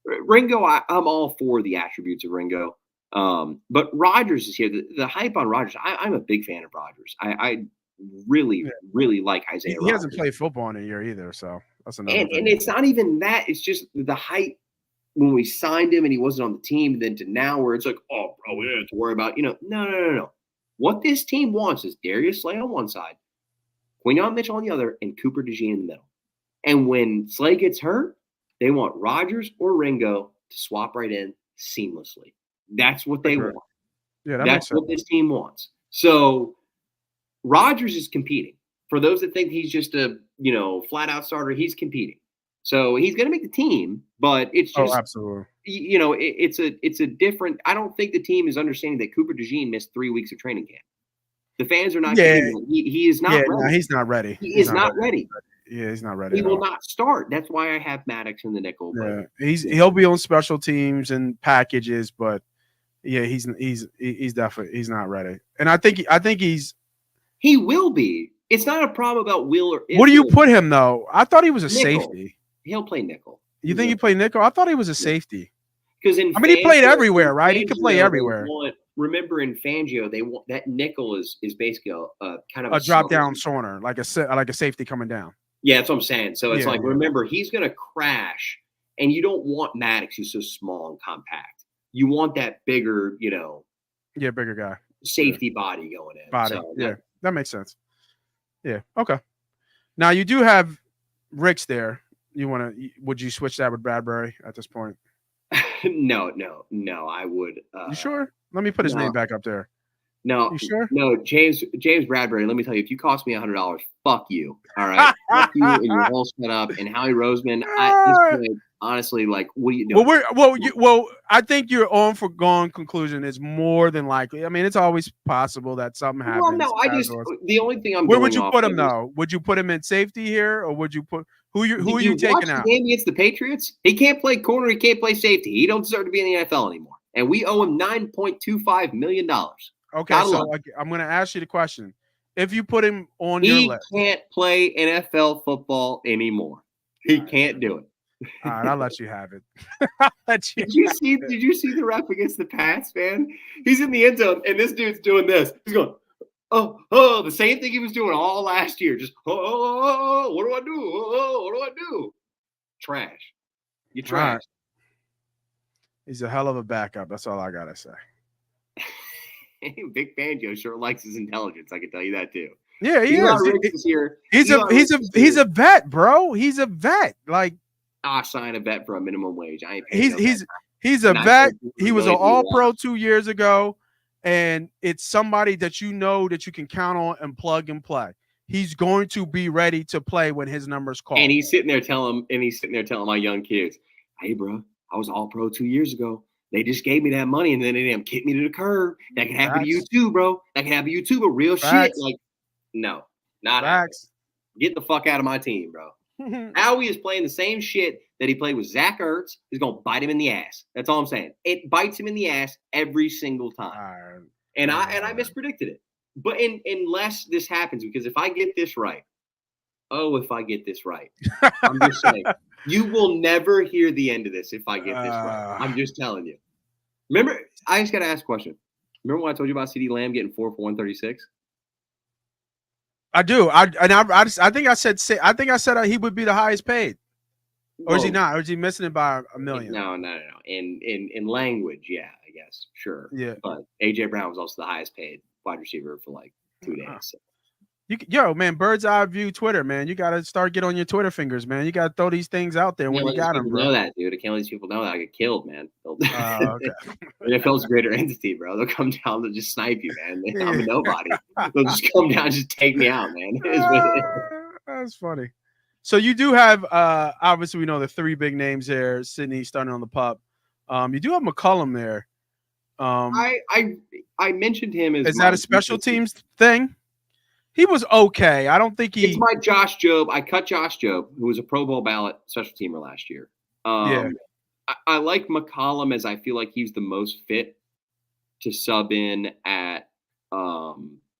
Ringo. I'm all for the attributes of Ringo. But Rodgers is here. The hype on Rodgers. I'm a big fan of Rodgers. I really like Isaiah. He hasn't played football in a year either, so that's another thing. And it's not even that. It's just the hype when we signed him and he wasn't on the team. And then to now where it's like, oh, bro, we don't have to worry about. No. What this team wants is Darius Slay on one side, Quinyon Mitchell on the other, and Cooper DeJean in the middle. And when Slay gets hurt, they want Rodgers or Ringo to swap right in seamlessly. That's what they want. Yeah, that's what this team wants. So Rodgers is competing. For those that think he's just a flat out starter, he's competing. So he's going to make the team, but it's just absolutely. It's a different. I don't think the team is understanding that Cooper DeJean missed 3 weeks of training camp. The fans are not. Yeah, he is not. Yeah, ready. No, he's not ready. He is not ready. Yeah, he's not ready. He will not start. That's why I have Maddox in the nickel. Yeah, he'll be on special teams and packages, but yeah, he's definitely not ready. And I think he will be. It's not a problem about will or. What do you put him though? I thought he was a safety. He'll play nickel. You think he played nickel? I thought he was a safety. Because he played everywhere, right? He could play everywhere. Remember in Fangio, they want that nickel is basically a kind of a drop down corner, like a safety coming down. Yeah, that's what I'm saying. So it's remember, he's going to crash, and you don't want Maddox, who's so small and compact. You want that bigger, bigger guy, safety body going in. So, that makes sense. Yeah. Okay. Now you do have Ricks there. Would you switch that with Bradbury at this point? No, I would. You sure? Let me put his name back up there. No, you sure? No, James Bradbury. Let me tell you, if you cost me $100, fuck you. All right, fuck you and your whole setup. And Howie Roseman. Honestly, like, what are you doing? Well, I think your own foregone conclusion is more than likely. I mean, it's always possible that something happens. Well, no, the only thing I'm. Where would you put him though? Would you put him in safety here, or would you put who are you taking out? The game against the Patriots, he can't play corner. He can't play safety. He don't deserve to be in the NFL anymore, and we owe him $9.25 million. Okay, so I'm going to ask you the question: if you put him on your list, he can't play NFL football anymore. He can't do it. All right, I'll let you have it. Did you see the ref against the Pats, man? He's in the end zone, and this dude's doing this. He's going, oh, the same thing he was doing all last year. Just, what do I do? What do I do? Trash. You trash. Right. He's a hell of a backup. That's all I got to say. Big Fangio sure likes his intelligence. I can tell you that too. Yeah, he is. He's a vet, bro. He's a vet. Like, I sign a vet for a minimum wage. I ain't he's a vet. He was an All-Pro 2 years ago, and it's somebody that that you can count on and plug and play. He's going to be ready to play when his number's called. And he's sitting there telling my young kids, "Hey, bro, I was All-Pro 2 years ago. They just gave me that money, and then they kicked me to the curb. That can happen to you too, bro. That can happen to you too. But real shit, like, no, not facts. Get the fuck out of my team, bro." Howie is playing the same shit that he played with Zach Ertz. He's gonna bite him in the ass. That's all I'm saying. It bites him in the ass every single time. And I mispredicted it. But unless this happens, because if I get this right, Oh, if I get this right. I'm just saying. You will never hear the end of this if I get this right. I'm just telling you. Remember, I just got to ask a question. Remember when I told you about CeeDee Lamb getting 4 for 136? I do. I think I said he would be the highest paid. Or is he not? Or is he missing it by $1 million? No. In language, yeah, I guess. Sure. Yeah. But A.J. Brown was also the highest paid wide receiver for like 2 days. So. Man, bird's eye view Twitter, man. You got to start getting on your Twitter fingers, man. You got to throw these things out there when you got them, bro. Know that, dude. I can't let these people know that I get killed, man. Okay. NFL's a greater entity, bro. They'll come down, they'll just snipe you, man. I'm a nobody. They'll just come down and just take me out, man. That's funny. So you do have, obviously, we know the 3 big names there. Sydney starting on the pup. You do have McCollum there. I mentioned him as. Is that a special teams thing? He was okay. I don't think he. It's my Josh Jobe. I cut Josh Jobe, who was a Pro Bowl ballot special teamer last year. I like McCollum as I feel like he's the most fit to sub in at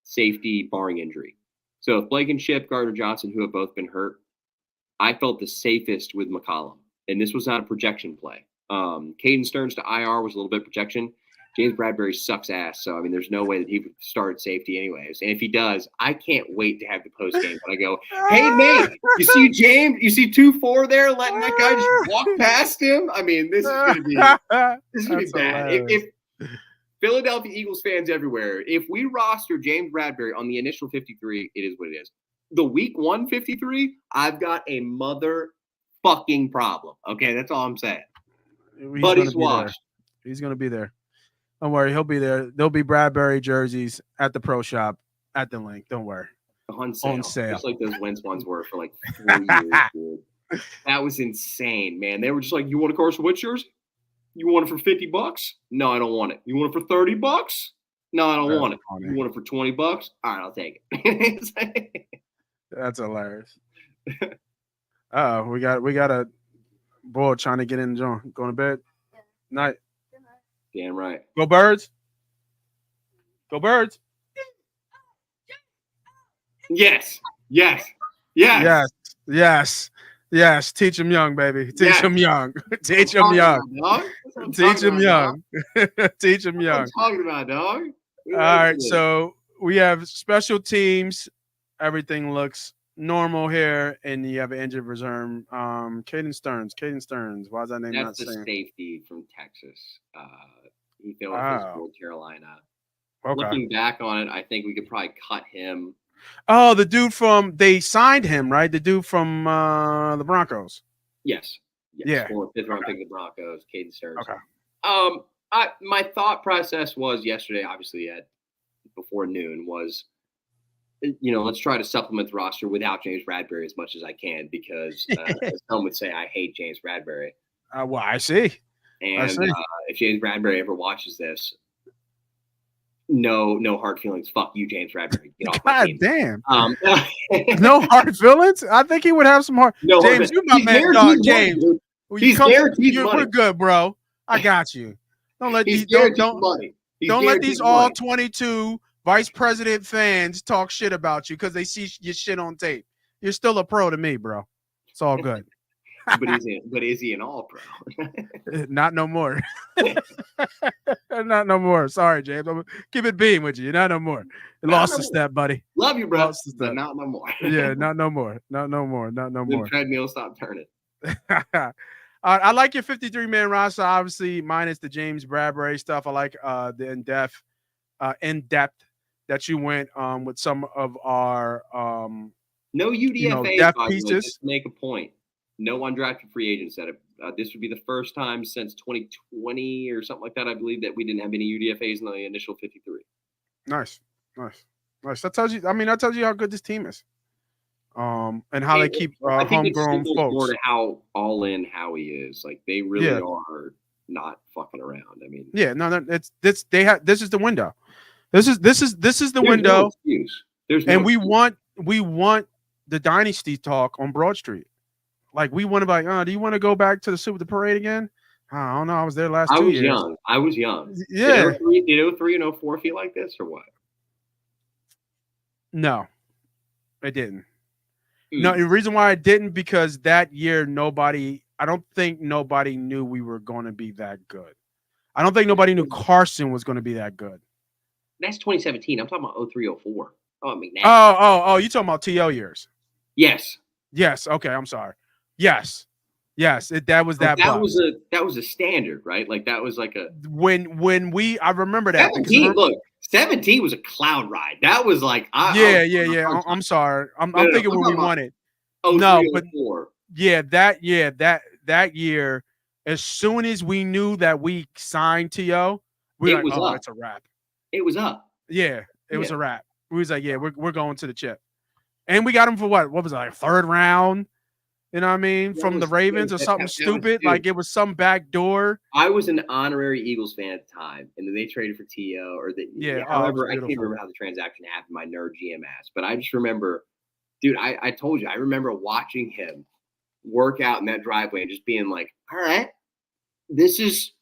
safety, barring injury. So if Blake and Ship, Gardner Johnson, who have both been hurt, I felt the safest with McCollum. And this was not a projection play. Caden Stearns to IR was a little bit projection. James Bradbury sucks ass. So, I mean, there's no way that he would start at safety anyways. And if he does, I can't wait to have the post game. But I go, hey, Nate, you see James? You see 2-4 there letting that guy just walk past him? I mean, this is going to be bad. If Philadelphia Eagles fans everywhere, if we roster James Bradbury on the initial 53, it is what it is. The week 1 53, I've got a motherfucking problem. Okay, that's all I'm saying. But he's washed. He's going to be there. Don't worry, he'll be there. There'll be Bradbury jerseys at the pro shop at the link. Don't worry. On sale. Just like those Wentz ones were for like 4 years, dude. That was insane, man. They were just like, you want a Carson Wentz jersey? You want it for $50? No, I don't want it. You want it for $30? No, I don't want it. Funny. You want it for $20? All right, I'll take it. That's hilarious. We got a boy trying to get in, John. Going to bed. Night. Damn right. Go Birds. Go Birds. Yes. Teach them young, baby. Teach them young. Teach them young. Teach them young. Teach them young. What I'm talking about, dog. All right, so we have special teams. Everything looks normal here, and you have an injured reserve. Caden Stearns. Why is that name not saying? That's the safety from Texas. He failed North Carolina. Okay. Looking back on it, I think we could probably cut him. Oh, the dude they signed him, right? The dude from the Broncos. Yes. Yeah. Or 5th round pick of the Broncos, Caden Stearns. Okay. My thought process was yesterday, obviously before noon, was, let's try to supplement the roster without James Bradbury as much as I can because, as some would say, I hate James Bradbury. Well, I see. And if James Bradbury ever watches this, no hard feelings. Fuck you, James Bradbury. Get off my team. Damn. No hard feelings? I think he would have some hard. No, James, you my man, dog. James, he's guaranteed money. We're good, bro. I got you. Don't let these don't let these all 22 vice president fans talk shit about you because they see your shit on tape. You're still a pro to me, bro. It's all good. But is he an all pro? Not no more. Not no more. Sorry, James. Keep it being with you. Not no more. Lost a step, buddy. Love you, bro. But not no more. Yeah, not no more. Not no more. The treadmill stop turning. I like your 53-man roster, obviously, minus the James Bradbury stuff. I like the in-depth that you went with some of our no UDFA depth pieces. Just make a point. No undrafted free agents at it. This would be the first time since 2020 or something like that, I believe, that we didn't have any UDFAs in the initial 53. Nice. That tells you how good this team is. And how they keep homegrown folks. More to how all in Howie is. Like they really are not fucking around. I mean, this is the window. This is the window. No excuse. We want the dynasty talk on Broad Street. Like we want to be like, do you want to go back to the parade again? I don't know. I was there last 2 years. I was young. Yeah. Did 03 and 04 feel like this or what? No, it didn't. No, the reason why I didn't because that year I don't think nobody knew we were going to be that good. I don't think nobody knew Carson was going to be that good. That's 2017. I'm talking about 03, 04. Oh, McNabb. Oh, you talking about TO years? Yes. Yes. Okay, I'm sorry. Yes. That was that. That was a standard, right? Like that was like a I remember that 17. Look, 17 was a cloud ride. That was like yeah. I'm sorry. I'm thinking when we won it. No, but 04. Yeah, that year, as soon as we knew that we signed T.O., we were like, oh, it's a wrap. It was up. Yeah, it was a wrap. We was like, yeah, we're going to the chip. And we got him for what? What was it, like, third round? You know what I mean? From the Ravens or something stupid. Like it was some back door. I was an honorary Eagles fan at the time, and then they traded for T.O. However, I can't remember how the transaction happened, my nerd GM ass. But I just remember, dude, I told you, I remember watching him work out in that driveway and just being like, all right, this is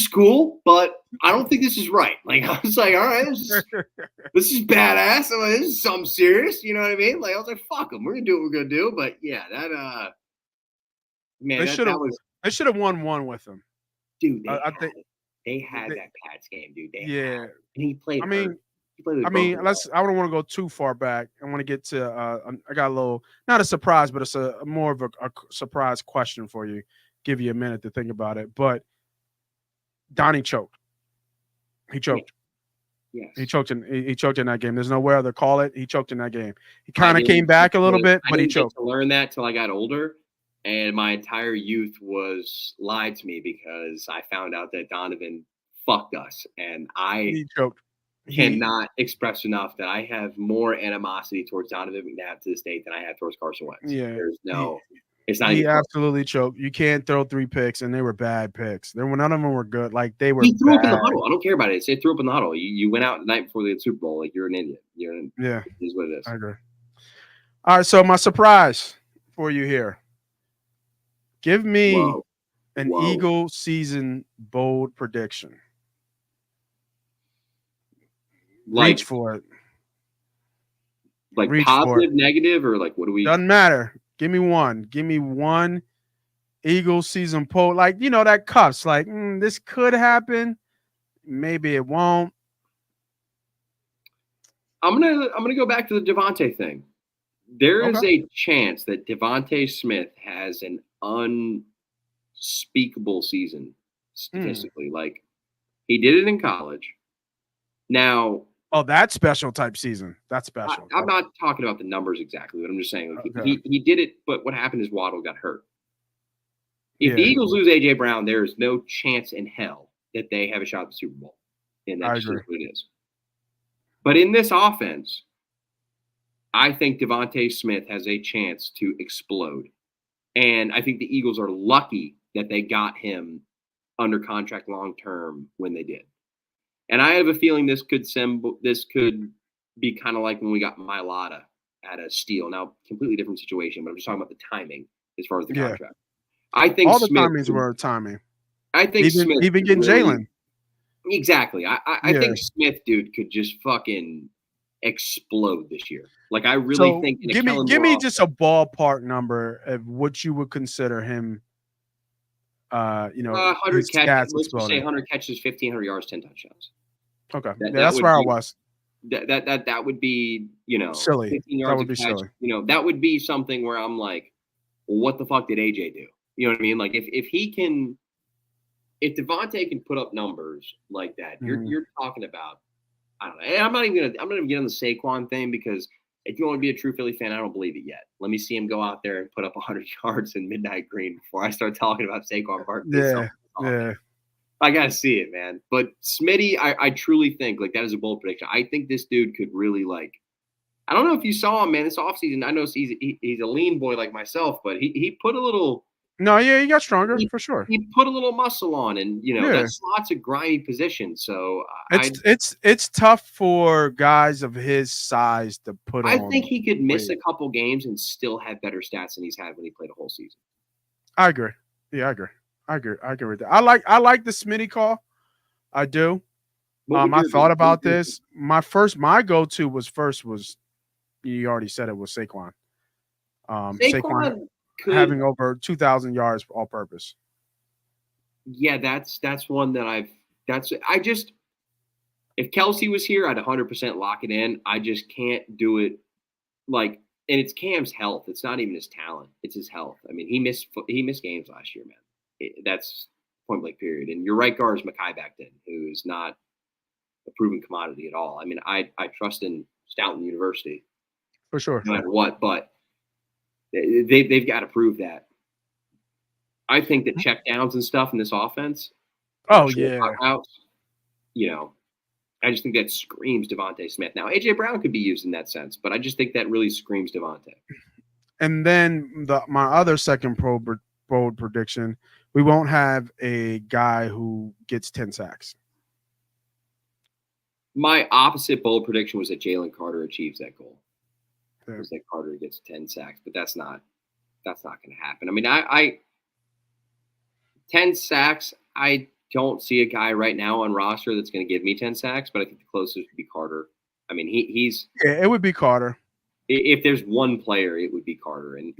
cool, but I don't think this is right. Like I was like, all right, this is badass. I'm like, this is something serious. You know what I mean? Like I was like, fuck them. We're gonna do what we're gonna do. But yeah, that man, they should have won one with him. Dude, they had that Pats game, dude. And he played. I don't want to go too far back. I want to get to I got a little, not a surprise, but it's a more of a surprise question for you. Give you a minute to think about it. But Donnie choked. He choked. Yes. He choked in that game. There's nowhere other to call it. He choked in that game. He kind of came back a little bit, but he choked. I didn't learn that till I got older, and my entire youth was lied to me because I found out that Donovan fucked us, and he choked. Cannot express enough that I have more animosity towards Donovan McNabb to this date than I have towards Carson Wentz. Yeah, it's not. He absolutely choked. You can't throw 3 picks, and they were bad picks. None of them were good. Like they were. He threw up in the huddle. I don't care about it. Say threw up in the huddle. You went out the night before the Super Bowl. Like you're an idiot. Yeah, it is what it is. I agree. All right, so my surprise for you here. Give me an Eagle season bold prediction. Reach for it. Like positive, negative, or like what do we? Doesn't matter. Give me one. Give me one Eagle season poll. Like, that cuffs. Like, this could happen. Maybe it won't. I'm gonna go back to the Devontae thing. There is a chance that Devontae Smith has an unspeakable season statistically. Like he did it in college. Now, that's special type season. That's special. I'm not talking about the numbers exactly, but I'm just saying he did it. But what happened is Waddle got hurt. If the Eagles lose A.J. Brown, there is no chance in hell that they have a shot at the Super Bowl. And that's just what it is. But in this offense, I think Devontae Smith has a chance to explode. And I think the Eagles are lucky that they got him under contract long term when they did. And I have a feeling this could be kind of like when we got Mailata at a steal. Now, completely different situation, but I'm just talking about the timing as far as the contract. I think all the timings were timing. I think Smith even getting Jalen. Exactly. I think Smith, dude, could just fucking explode this year. Like I really think. Give me just a ballpark number of what you would consider him. 100 catches. Let's just say 100 catches, 1,500 yards, 10 touchdowns. Okay, that's where I was. That would be silly. 15 yards that would be silly. That would be something where I'm like, well, what the fuck did AJ do? You know what I mean? Like if Devontae can put up numbers like that, you're talking about. I don't know. And I'm not even gonna get on the Saquon thing because if you want to be a true Philly fan, I don't believe it yet. Let me see him go out there and put up 100 yards in midnight green before I start talking about Saquon Barkley. Yeah. I got to see it, man. But Smitty, I truly think like that is a bold prediction. I think this dude could really I don't know if you saw him, man, this offseason. I know he's a lean boy like myself, but he put a little. No, yeah, he got stronger for sure. He put a little muscle on, and that slot's a grindy position. So it's tough for guys of his size to put on. I think he could miss a couple games and still have better stats than he's had when he played a whole season. I agree. Yeah, I agree. I agree with that. I like the Smitty call. I do. I thought about this. My go-to was you already said it was Saquon. Saquon could, having over 2,000 yards all purpose. Yeah, that's one that if Kelsey was here, I'd 100% lock it in. I just can't do it and it's Cam's health. It's not even his talent. It's his health. I mean, he missed games last year, man. That's point blank period. And your right guard is Mekhi Becton, who is not a proven commodity at all. I mean, I trust in Stoughton University for sure, no matter what, but they've got to prove that. I think that check downs and stuff in this offense. Oh yeah. I just think that screams Devontae Smith. Now, AJ Brown could be used in that sense, but I just think that really screams Devontae. And then my other second bold prediction: we won't have a guy who gets 10 sacks. My opposite bold prediction was that Jalen Carter achieves that goal. Yeah. Was that Carter gets 10 sacks, but that's not going to happen. I mean, I 10 sacks. I don't see a guy right now on roster that's going to give me 10 sacks, but I think the closest would be Carter. I mean, he's it would be Carter. If there's one player, it would be Carter, and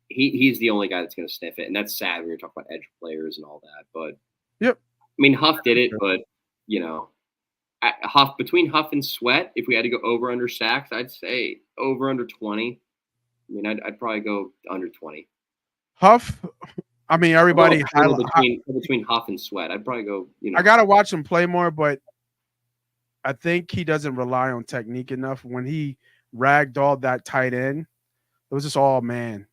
he's the only guy that's going to sniff it, and that's sad when you're talking about edge players and all that. But yep, I mean, Huff did it, but between Huff and Sweat, if we had to go over under sacks, I'd say over under 20. I mean, I'd probably go under 20. Huff. I mean, everybody between Huff and Sweat, I'd probably go. I gotta watch him play more, but I think he doesn't rely on technique enough. When he ragdolled that tight end, it was just all man.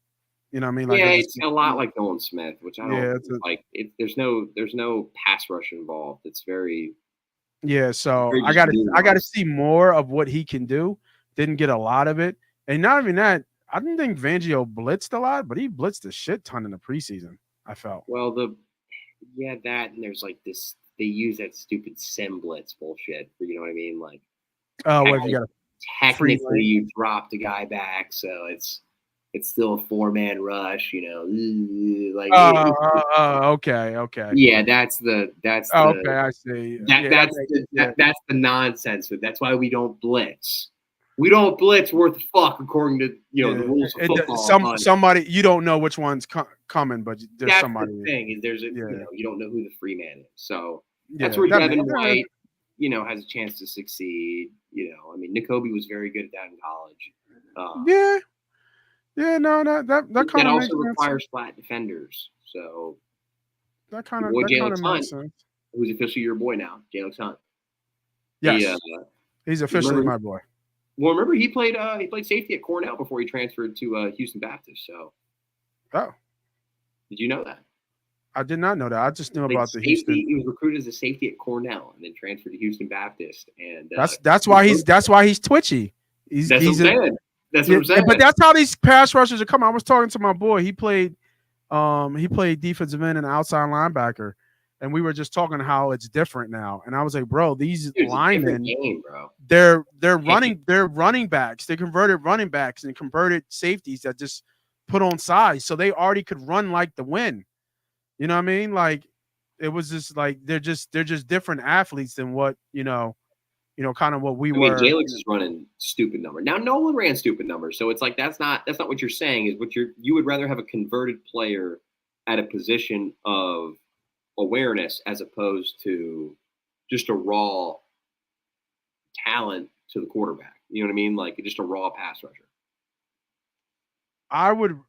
You know what I mean? Like, it's a lot like Nolan Smith, which I don't like. There's no pass rush involved. It's very So I gotta see more of what he can do. Didn't get a lot of it, and not even that. I didn't think Fangio blitzed a lot, but he blitzed a shit ton in the preseason. I felt. Well, that and there's like this. They use that stupid sim blitz bullshit. You know what I mean? Like, what you got? Technically, you dropped a guy back, so it's still a 4-man rush. Okay. Yeah, that's okay. I see. That's the nonsense. That's why we don't blitz. We don't blitz worth a fuck according to the rules of football. Somebody you don't know which one's coming, but there's that's somebody. The thing is there's you don't know who the free man is. So that's where Devin White, has a chance to succeed. I mean, N'Kobe was very good at that in college. That kind of also requires flat defenders. So that kind of makes sense. Who's officially your boy now, Jalen Hunt? Yes, he's officially my boy. Well, remember he played safety at Cornell before he transferred to Houston Baptist. So, did you know that? I did not know that. I just knew about the Houston. He was recruited as a safety at Cornell and then transferred to Houston Baptist. And that's why he's twitchy. That's what I'm saying. That's what I'm saying. But that's how these pass rushers are coming. I was talking to my boy. He played defensive end and outside linebacker. And we were just talking how it's different now. And I was like, bro, these linemen, they're running backs. They converted running backs and converted safeties that just put on size. So they already could run like the wind. You know what I mean? Like, it was just like they're just different athletes than what, kind of what we were. Jalix is running stupid numbers. Now Nolan ran stupid numbers. So it's like that's not what you're saying, is you would rather have a converted player at a position of awareness as opposed to just a raw talent to the quarterback. You know what I mean? Like just a raw pass rusher. I would.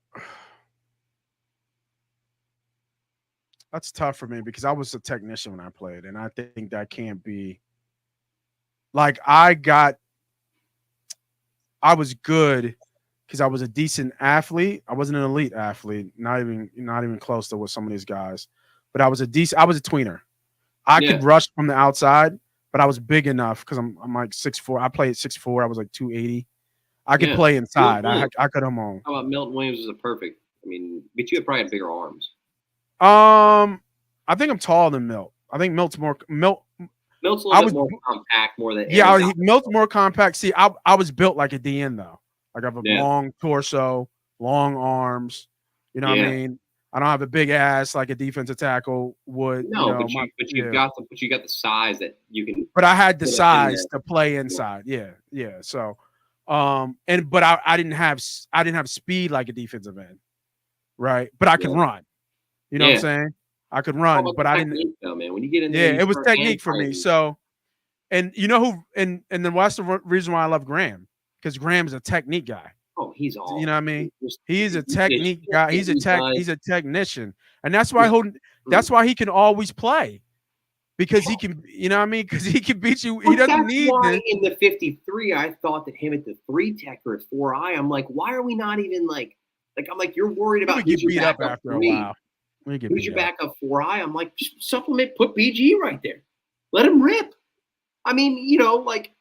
That's tough for me because I was a technician when I played, and I think that can't be. Like I was good because I was a decent athlete. I wasn't an elite athlete, not even close to what some of these guys. But I was a tweener. I could rush from the outside, but I was big enough because I'm like 6'4". I played 6'4". I was like 280. I could play inside. I could him on. How about Milton Williams is a perfect? I mean, but you probably have bigger arms. I think I'm taller than Milt. I think Milt's more Milt's a little bit more compact, more than Milt's more compact. See, I was built like a DN though. Like I have a long torso, long arms. You know what I mean? I don't have a big ass like a defensive tackle would. No, but you got the size that you can. But I had the size to play inside. Yeah. So, But I didn't have speed like a defensive end, right? But I could run. You know what I'm saying? I could All run, about but the I didn't. technique, though, man. When you get in there, Yeah, you it was start hand technique for me. fighting. So, and you know who? And then that's the reason why I love Graham, because Graham is a technique guy. Oh, he's all. You know what I mean? Just, He's a he just technique guy. He's a he does. technician, and that's why that's why he can always play, because he can. You know what I mean? Because he can beat you. He But doesn't that's need why this. in the 53, I thought that him at the 3 tech or 4i, I'm like, why are we not even like I'm like, you're worried about Get who's your beat up backup after a 3. while. Who's your backup 4i? I'm like, supplement, put BG right there. Let him rip. I mean, like,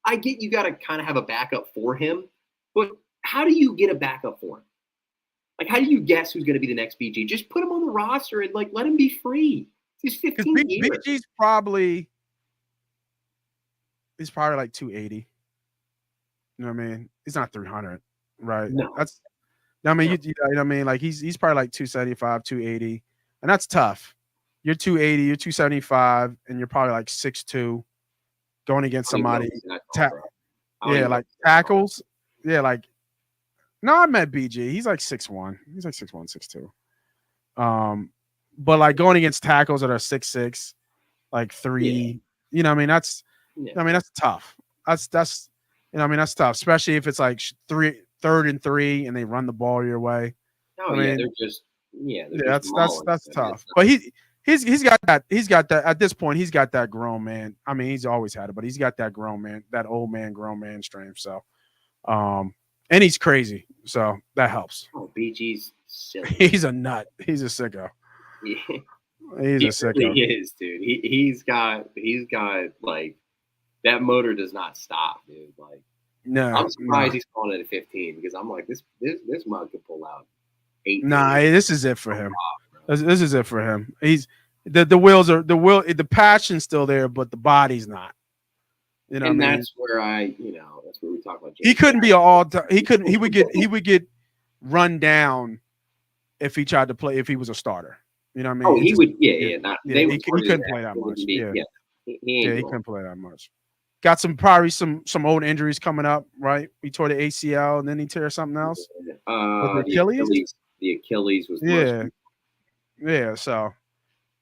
I get you got to kind of have a backup for him, but how do you get a backup for him? Like, how do you guess who's going to be the next BG? Just put him on the roster and, like, let him be free. He's 15 years. BG's probably like 280. You know what I mean? He's not 300, right? No. That's. I mean, you know what I mean? Like he's probably like 275, 280, and that's tough. You're 280, you're 275, and you're probably like 6'2", going against somebody. Like tackles. Yeah, like no, I met BG. He's like 6'1". He's like 6'1", 6'2". But like going against tackles that are 6'6", like 3. You know what I mean? That's that's tough. That's you know what I mean, that's tough, especially if it's like 3rd and 3 and they run the ball your way. Oh, I mean, they're just that's tough. But he's got that at this point. He's got that grown man. I mean, he's always had it, but he's got that grown man, that old man, grown man strength. So, and he's crazy, so that helps. Oh, BG's silly. He's a nut. He's a sicko. Yeah. He's a sicko. He really is, dude. He's got like, that motor does not stop, dude. Like, no, I'm surprised he's calling it a 15, because I'm like, this mug could pull out 8. Nah, this is it for him. This is it for him. He's the wheels are the passion's still there, but the body's not. You know, and what I mean? that's where that's where we talk about. He couldn't be all. He couldn't. He would get run down if he tried to play. If he was a starter, you know what I mean? Oh, he would. Yeah. He couldn't play that much. He couldn't play that much. Got probably some old injuries coming up, right? He tore the ACL and then he tore something else. The Achilles. The Achilles was yeah. So,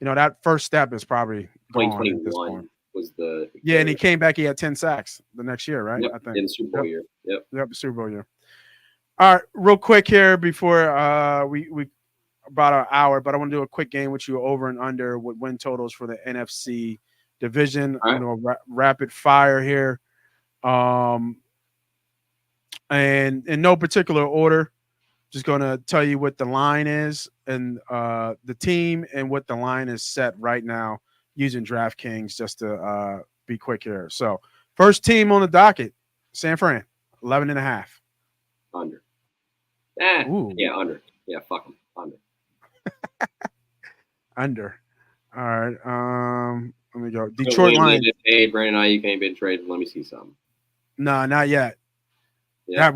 that first step is probably gone at this point. Was the and he came back. He had 10 sacks the next year, right? Yep, I think in the Super Bowl year. Yep, the Super Bowl year. All right, real quick here before we about an hour, but I want to do a quick game with you over and under with win totals for the NFC Division. Right. I'm going to rapid fire here, and in no particular order. Just going to tell you what the line is and the team and what the line is set right now using DraftKings, just to be quick here. So first team on the docket, San Fran, 11.5. Under. Yeah, under. Yeah, fuck them. Under. Under. All right. Let me go. Detroit Lions. Hey, Brandon Ayuk ain't been traded. Let me see something. No, not yet. Yeah.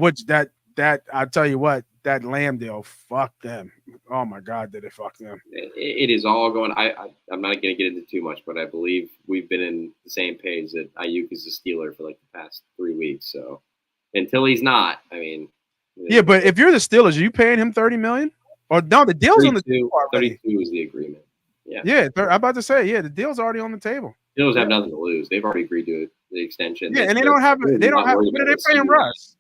That I'll tell you what, that Lamb deal, fuck them. Oh my God, did it fuck them? It is all going. I'm not going to get into too much, but I believe we've been in the same page that Ayuk is a Steeler for like the past 3 weeks. So until he's not, I mean. Yeah, but if you're the Steelers, are you paying him $30 million? Or no, the deal's on the table already. 32 is the agreement. Yeah. I'm about to say, the deal's already on the table. Steelers have nothing to lose. They've already agreed to the extension. Yeah, and they don't have. What are they paying Russ?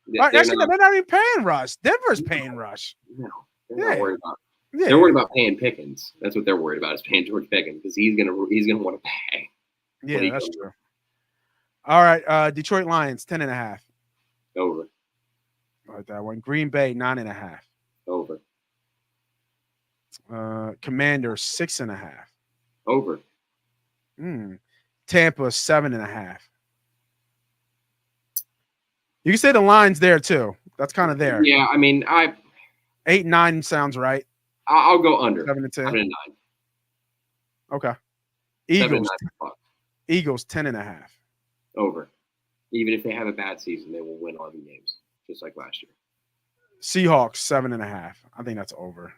They're not even paying Russ. Denver's paying Russ. No, they're not worried about. Yeah. They're worried about paying Pickens. That's what they're worried about, is paying George Pickens, because he's gonna want to pay. Yeah, that's true. All right, Detroit Lions 10.5. Over. I like that one. Green Bay 9.5. Over. Commanders 6.5. Over. Tampa 7.5. You can say the line's there too. That's kind of there. Yeah, I mean, 8-9 sounds right. I'll go under 7 to 10. 7 and 9. Okay. Eagles 10.5. Over. Even if they have a bad season, they will win 11 games, just like last year. Seahawks 7.5. I think that's over.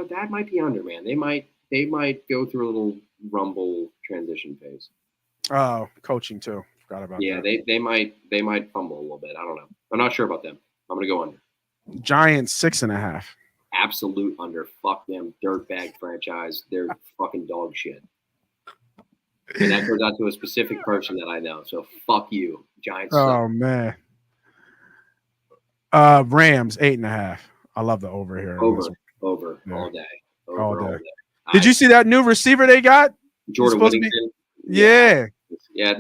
That might be under, man. They might go through a little rumble transition phase. Oh, coaching too, of Forgot about Yeah, that. they might fumble a little bit. I don't know. I'm not sure about them. I'm gonna go under. Giants 6.5. Absolute under. Fuck them, dirtbag franchise. They're fucking dog shit. And that goes out to a specific person that I know. So fuck you, Giants. Oh Suck. man. Rams 8.5. I love the over here. On this Over one. all day. All Over all day. day. Did you see that new receiver they got? Jordan Whittington? Yeah. Yeah,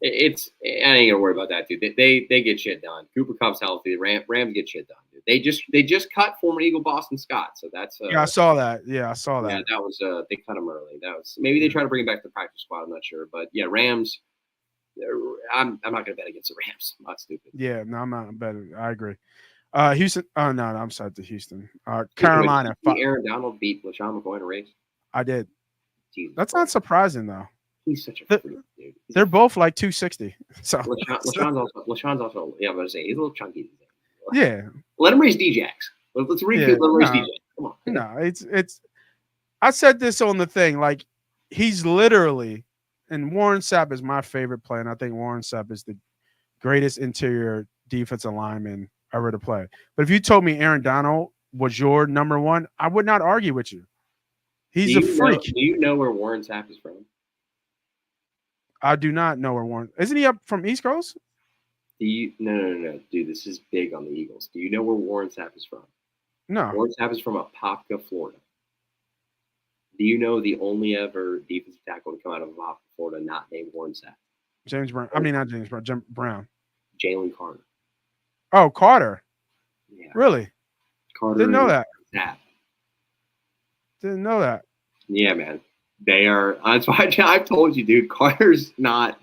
it's I ain't gonna worry about that, dude. They get shit done. Cooper Kupp's healthy. Rams get shit done, dude. They just cut former Eagle Boston Scott, so that's yeah, I saw that. Yeah, I saw that. Yeah, that was they cut him early. That was maybe they try to bring him back to the practice squad. I'm not sure, but yeah, Rams. I'm not gonna bet against the Rams. I'm not stupid. Yeah, no, I'm not betting. I agree. Houston. Oh no, I'm sorry to Houston. Carolina. Carolina. Aaron Donald beat LaShawn McCoy in a race. I did. Jesus That's not surprising though. He's such a freak, dude. They're both like 260. So LaShawn's also yeah, I'm gonna say he's a little chunky. Yeah. Let him race D-Jax. Let's recoup. Let him race D-Jax. Come on. No, it's. I said this on the thing. Like he's literally, and Warren Sapp is my favorite player, and I think Warren Sapp is the greatest interior defensive lineman ever to play. But if you told me Aaron Donald was your number one, I would not argue with you. He's a freak. Do you know where Warren Sapp is from? I do not know where Warren. Isn't he up from East Coast? No, dude. This is big on the Eagles. Do you know where Warren Sapp is from? No. Warren Sapp is from Apopka, Florida. Do you know the only ever defensive tackle to come out of Apopka, Florida, not named Warren Sapp? James Brown. I mean, not James Brown. Jim Brown. Jalen Carter. Oh, Carter. Yeah. Really? Carter. Didn't know that. Sapp. Didn't know that. Yeah, man. They are. That's why I've told you, dude. Carter's not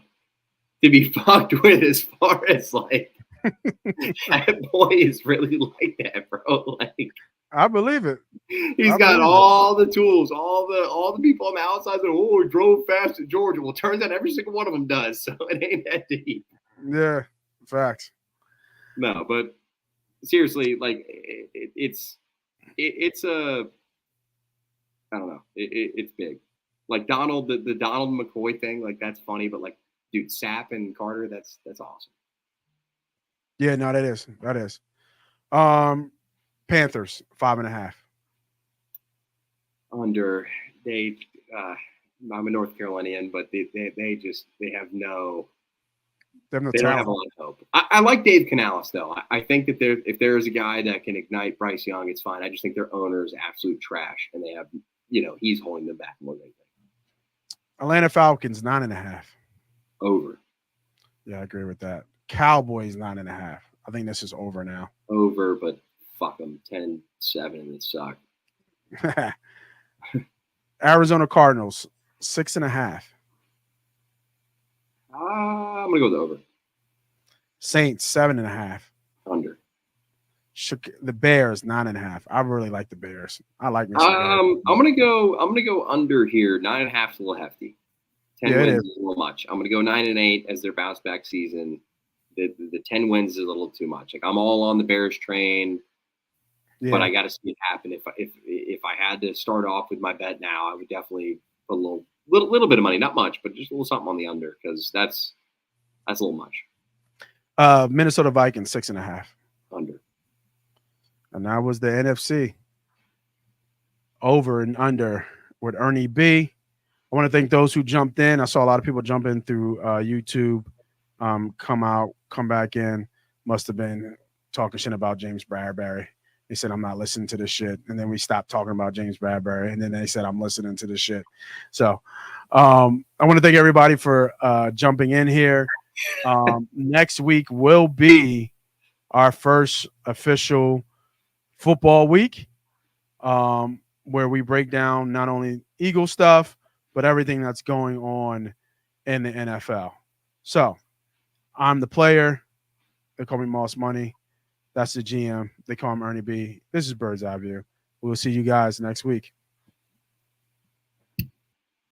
to be fucked with as far as like that boy is really like that, bro. Like I believe it. He's got all the tools, all the people on the outside saying, "Oh, he drove fast at Georgia." Well, turns out every single one of them does, so it ain't that deep. Yeah, facts. No, but seriously, like it's a I don't know. It's big. Like Donald, the Donald McCoy thing, like that's funny, but like, dude, Sapp and Carter, that's awesome. Yeah, no, that is. Panthers 5.5. Under I'm a North Carolinian, but they have no. They don't have a lot of hope. I like Dave Canales though. I think that if there is a guy that can ignite Bryce Young, it's fine. I just think their owner is absolute trash, and they have he's holding them back more than anything. Atlanta Falcons 9.5. Over. Yeah, I agree with that. Cowboys 9.5. I think this is over now. Over, but fuck them. 10-7, it sucked. Arizona Cardinals 6.5. I'm gonna go with over. Saints 7.5. Under. The Bears 9.5. I really like the Bears. I like. I'm gonna go under here. 9.5 is a little hefty. 10 wins is a little much. I'm gonna go 9-8 as their bounce back season. The 10 wins is a little too much. Like I'm all on the Bears train, but I got to see it happen. If I had to start off with my bet now, I would definitely put a little bit of money, not much, but just a little something on the under because that's a little much. Minnesota Vikings 6.5. Under. And that was the NFC. Over and under with Ernie B. I want to thank those who jumped in. I saw a lot of people jump in through YouTube. Come back in. Must have been talking shit about James Bradbury. They said, I'm not listening to this shit. And then we stopped talking about James Bradbury. And then they said, I'm listening to this shit. So I want to thank everybody for jumping in here. Next week will be our first official football week where we break down not only Eagle stuff, but everything that's going on in the NFL. So I'm the player. They call me Moss Money. That's the GM. They call him Ernie B. This is Bird's Eye View. We'll see you guys next week.